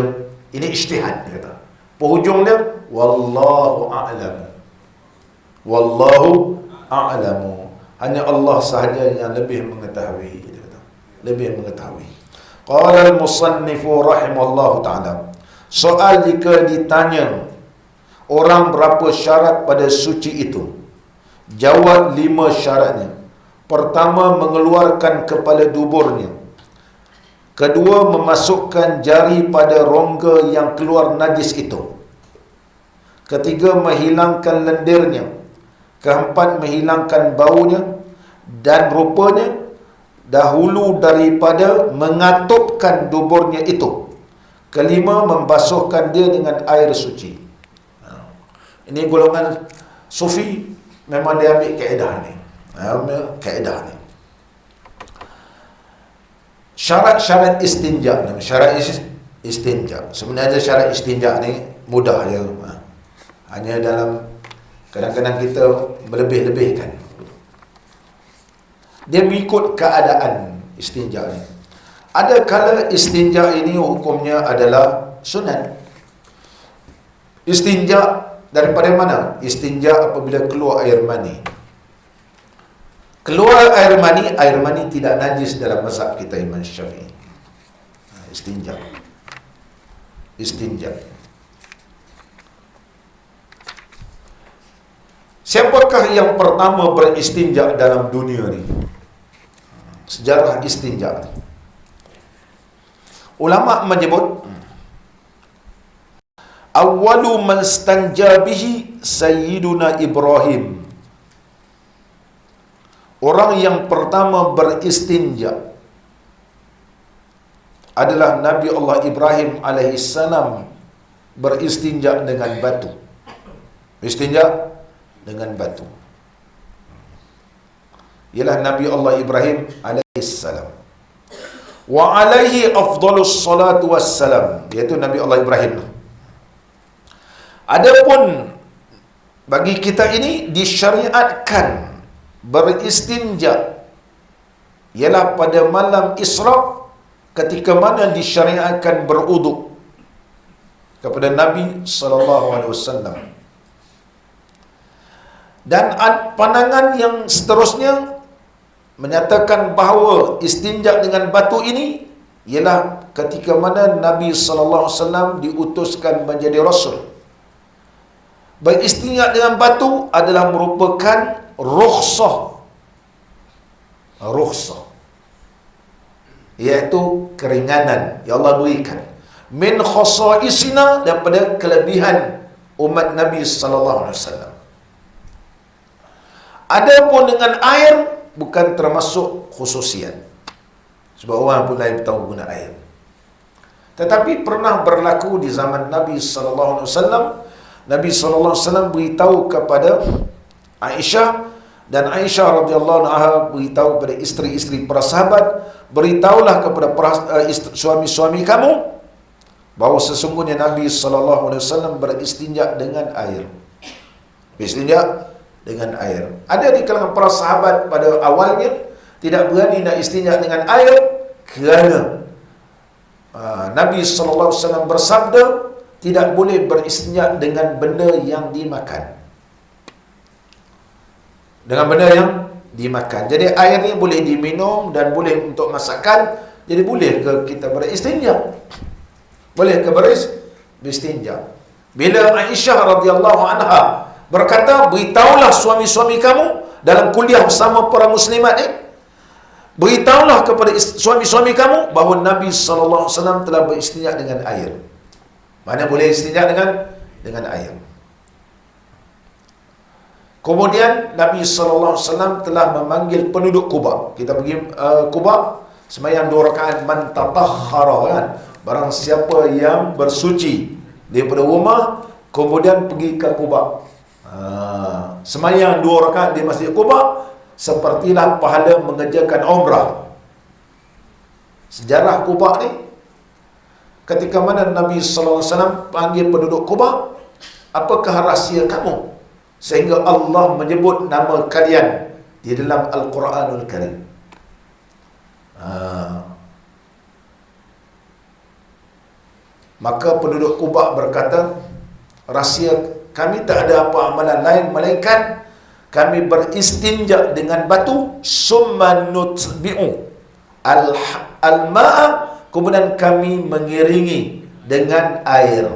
ini ijtihad dia kata. Penghujung dia, wallahu a'lam. Wallahu a'lamu. Hanya Allah sahaja yang lebih mengetahui, dia kata. Lebih mengetahui. Qala al-musannifu rahimallahu ta'ala. Soal jika ditanya orang berapa syarat pada suci itu, jawab 5 syaratnya. Pertama, mengeluarkan kepala duburnya. Kedua, memasukkan jari pada rongga yang keluar najis itu. Ketiga, menghilangkan lendirnya. Keempat, menghilangkan baunya. Dan rupanya dahulu daripada mengatupkan duburnya itu. Kelima, membasuhkan dia dengan air suci. Ini golongan sufi, memang dia ambil kaedah ni. Kaedah ni. Syarat-syarat istinja ni. Syarat istinja. Sebenarnya syarat istinja ni mudah je. Hanya dalam kadang-kadang kita melebih-lebihkan. Dia mengikut keadaan istinja ni. Ada kala istinja ini hukumnya adalah sunat. Istinja daripada mana? Istinja apabila keluar air mani. Keluar air mani tidak najis dalam mazhab kita Imam Syafi'i. Istinja. Istinja. Siapakah yang pertama beristinja dalam dunia ni? Sejarah istinja ni. Ulama menyebut awwalu man stanja bihi Sayyiduna Ibrahim. Orang yang pertama beristinja adalah Nabi Allah Ibrahim alaihissalam, beristinja dengan batu. Istinja dengan batu. Ialah Nabi Allah Ibrahim alaihissalam. Wa alaihi afdalus salatu wassalam, iaitu Nabi Allah Ibrahim. Adapun bagi kita ini disyariatkan beristinja ialah pada malam Isra, ketika mana disyariatkan beruduk kepada Nabi sallallahu alaihi wasallam. Dan pandangan yang seterusnya menyatakan bahawa istinja dengan batu ini ialah ketika mana Nabi sallallahu alaihi wasallam diutuskan menjadi rasul. Beristinja dengan batu adalah merupakan rukhsah. Rukhsah, iaitu keringanan yang Allah berikan. Min khasaisina, daripada kelebihan umat Nabi sallallahu alaihi wasallam. Adapun dengan air bukan termasuk khususiat. Sebab orang pun lain tahu guna air. Tetapi pernah berlaku di zaman Nabi sallallahu alaihi wasallam. Nabi sallallahu alaihi wasallam beritahu kepada Aisyah, dan Aisyah radhiyallahu anha beritahu kepada isteri-isteri para sahabat, beritahulah kepada suami-suami kamu bahawa sesungguhnya Nabi sallallahu alaihi wasallam beristinja dengan air. Beristinja dengan air. Ada di kalangan para sahabat pada awalnya tidak berani nak istinja dengan air kerana Nabi sallallahu alaihi wasallam bersabda tidak boleh beristinja dengan benda yang dimakan. Dengan benda yang dimakan. Jadi air ni boleh diminum dan boleh untuk masakan. Jadi boleh ke kita beristinja? Boleh ke beristinja? Bila Aisyah radhiyallahu anha berkata, beritahulah suami-suami kamu dalam kuliah bersama para muslimat ni, beritahulah kepada suami-suami kamu bahawa Nabi sallallahu alaihi wasallam telah beristinja dengan air. Mana boleh istinja dengan air. Kemudian Nabi sallallahu alaihi wasallam telah memanggil penduduk Quba. Kita pergi Quba, sembahyang 2 rakaat, man tatahhara, kan? Barang siapa yang bersuci daripada rumah, kemudian pergi ke Quba. Semayang 2 rakaat di Masjid Quba, sepertilah pahala mengerjakan umrah. Sejarah Quba ni, ketika mana Nabi SAW panggil penduduk Quba, apakah rahsia kamu sehingga Allah menyebut nama kalian di dalam Al-Quranul Karim? Maka penduduk Quba berkata, rahsia kami tak ada apa amalan lain melainkan kami beristinja dengan batu, summa nutbi'u al-ma'a, kemudian kami mengiringi dengan air.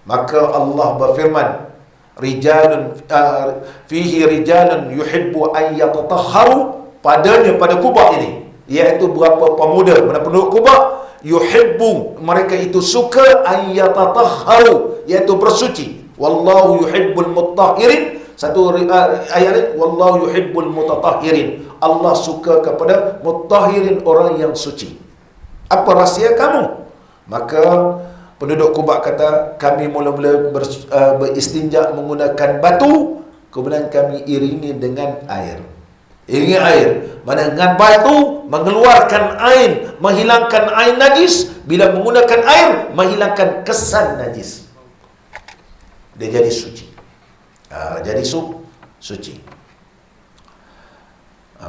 Maka Allah berfirman, rijalun fihi rijalun yuhibbu an yatatahharu, padanya pada Quba ini, iaitu beberapa pemuda penduduk Quba, yuhibbu, mereka itu suka, an yatatahharu, iaitu bersuci. Wallahu yuhibbul mutahhirin. Satu ayat lain, wallahu yuhibbul mutatahhirin. Allah suka kepada mutahhirin, orang yang suci. Apa rahsia kamu? Maka penduduk Quba kata, kami mula-mula beristinja menggunakan batu, kemudian kami iringi dengan air. Iringi air, mana dengan batu mengeluarkan air, menghilangkan air najis. Bila menggunakan air, menghilangkan kesan najis. Dia jadi suci. Jadi suci.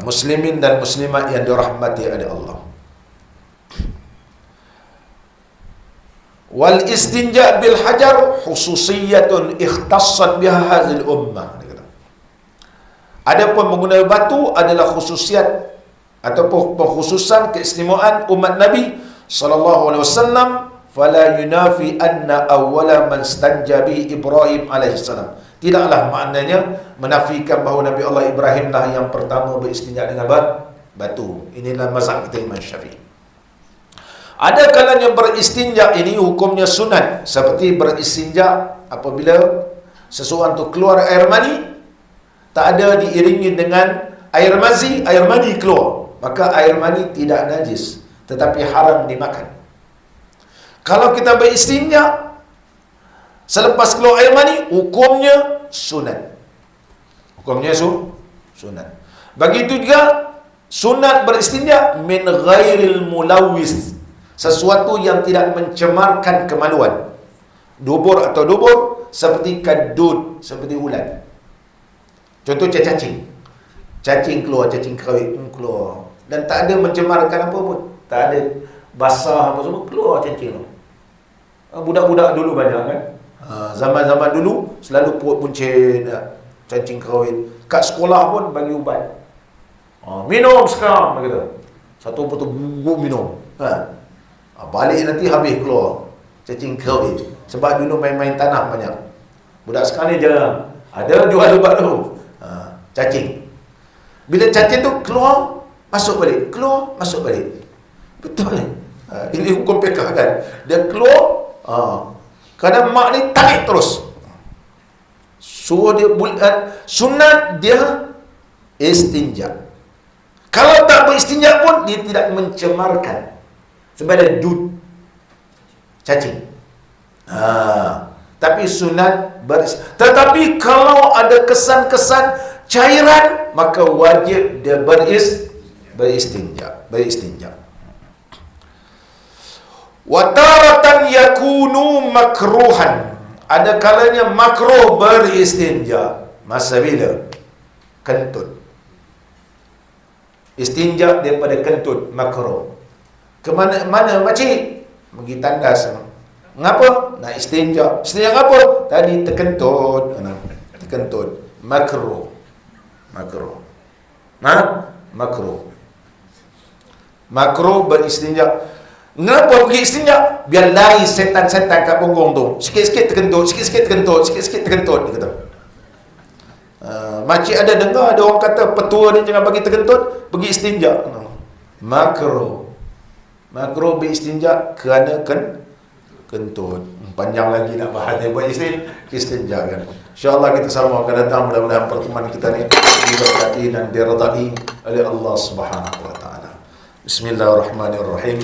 Muslimin dan muslimat yang dirahmati oleh Allah. Wal istinja bil hajar khususiyatun ikhtassat biha hadhil ummah. Adapun menggunakan batu adalah khususiat ataupun pengkhususan keistimewaan umat Nabi sallallahu alaihi wasallam. Fala yunafi anna awwala man stanja bi Ibrahim alaihi salam. Tidaklah maknanya menafikan bahawa Nabi Allah Ibrahim lah yang pertama beristinja dengan batu. Inilah mazhab kita Imam Syafi'i. Ada kalanya beristinja ini hukumnya sunat, seperti beristinja apabila seseorang tu keluar air mani, tak ada diiringi dengan air mazi, air mani keluar, maka air mani tidak najis tetapi haram dimakan. Kalau kita beristinja selepas keluar air mani, hukumnya sunat. Hukumnya sunat. Begitu juga sunat beristinja min ghairil mulawis, sesuatu yang tidak mencemarkan kemaluan. Dubur atau dubur, seperti kadud, seperti ulat. Contoh cacing. Cacing keluar, cacing kawin keluar. Dan tak ada mencemarkan apa pun. Tak ada basah apa semua, keluar cacing tu. Budak-budak dulu banyak kan. Zaman-zaman dulu selalu perut buncit, cacing kawin. Kat sekolah pun bagi ubat. Minum sekarang, kata. Satu botol bubuk minum. Balik nanti habis keluar cacing kawin. Sebab dulu main-main tanah banyak. Budak sekarang ni jarang. Ada jual ubat tu. Cacing. Bila cacing tu keluar, masuk balik. Keluar, masuk balik. Betul ni. Ini hukum fiqh kan. Dia keluar, kadang mak ni tarik terus. Suruh dia sunat dia istinja. Kalau tak beristinja pun dia tidak mencemarkan. Sebab ada dud cacing. Tapi sunat tetapi kalau ada kesan-kesan cairan, maka wajib dia beristinja. Wa taratan yakunu makruhan. Ada kalanya makruh beristinja. Masa bila? Kentut. Istinja daripada kentut makruh. Ke mana makcik? Pergi tandas. Ngapa? Nak istinja. Istinja apa? Tadi terkentut. Terkentut. Makruh. Makruh beristinja. Kenapa pergi istinja? Biar lari setan-setan kat punggung tu. Sikit-sikit terkentut, sikit-sikit terkentut, sikit-sikit terkentut, dia kata. Makcik ada dengar ada orang kata petua ni jangan bagi terkentut, pergi istinja. Makruh beristinja kerana kentut. Panjang lagi nak bahas dia buat istinja kan. InsyaAllah kita sama akan datang, mudah-mudahan pertemuan kita ni diberkati dan diredai oleh Allah Subhanahu wa taala. Bismillahirrahmanirrahim.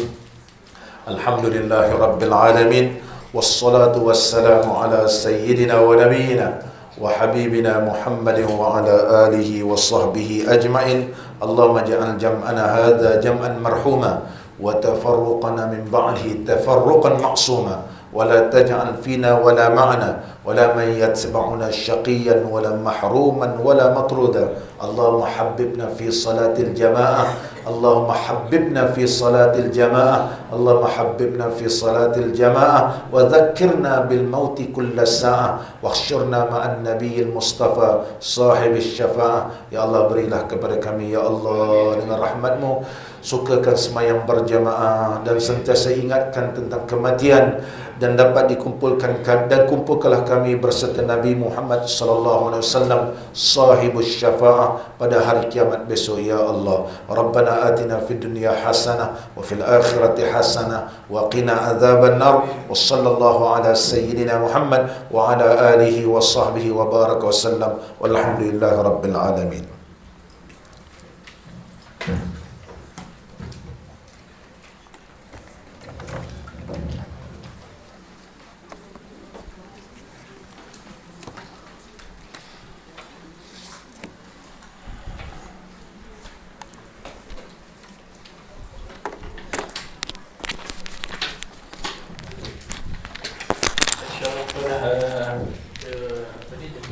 Alhamdulillahi rabbil alamin. Wassalatu wassalamu ala sayyidina wa nabiyina wa habibina Muhammadin wa ala alihi wa sahbihi ajma'in. Allahumma ja'al jam'ana hadha jam'an marhuma wa tafarruqana min ba'dihi tafarruqan ma'suma. ولا تجعل فينا ولا معنا ولا من يتبعنا شقيا ولا محروما ولا مطرودا. اللهم حببنا في صلاة الجماعة، اللهم حببنا في صلاة الجماعة، اللهم حببنا في صلاة الجماعة وذكرنا بالموت كل ساعة واحشرنا مع النبي المصطفى صاحب الشفاعة. Ya Allah, berilah kepada kami ya Allah dengan rahmat-Mu, sukakan semayang berjamaah dan sentiasa ingatkan tentang kematian, dan dapat dikumpulkan dan kumpulkanlah kami berserta Nabi Muhammad sallallahu alaihi wasallam sahibus syafa'ah pada hari kiamat besok ya Allah. Rabbana atina fid dunya hasanah wa fil akhirati hasanah wa qina adzaban nar. Wa sallallahu ala sayyidina Muhammad wa ala alihi wa sahbihi wa baraka wa sallam. Walhamdulillahi rabbil alamin.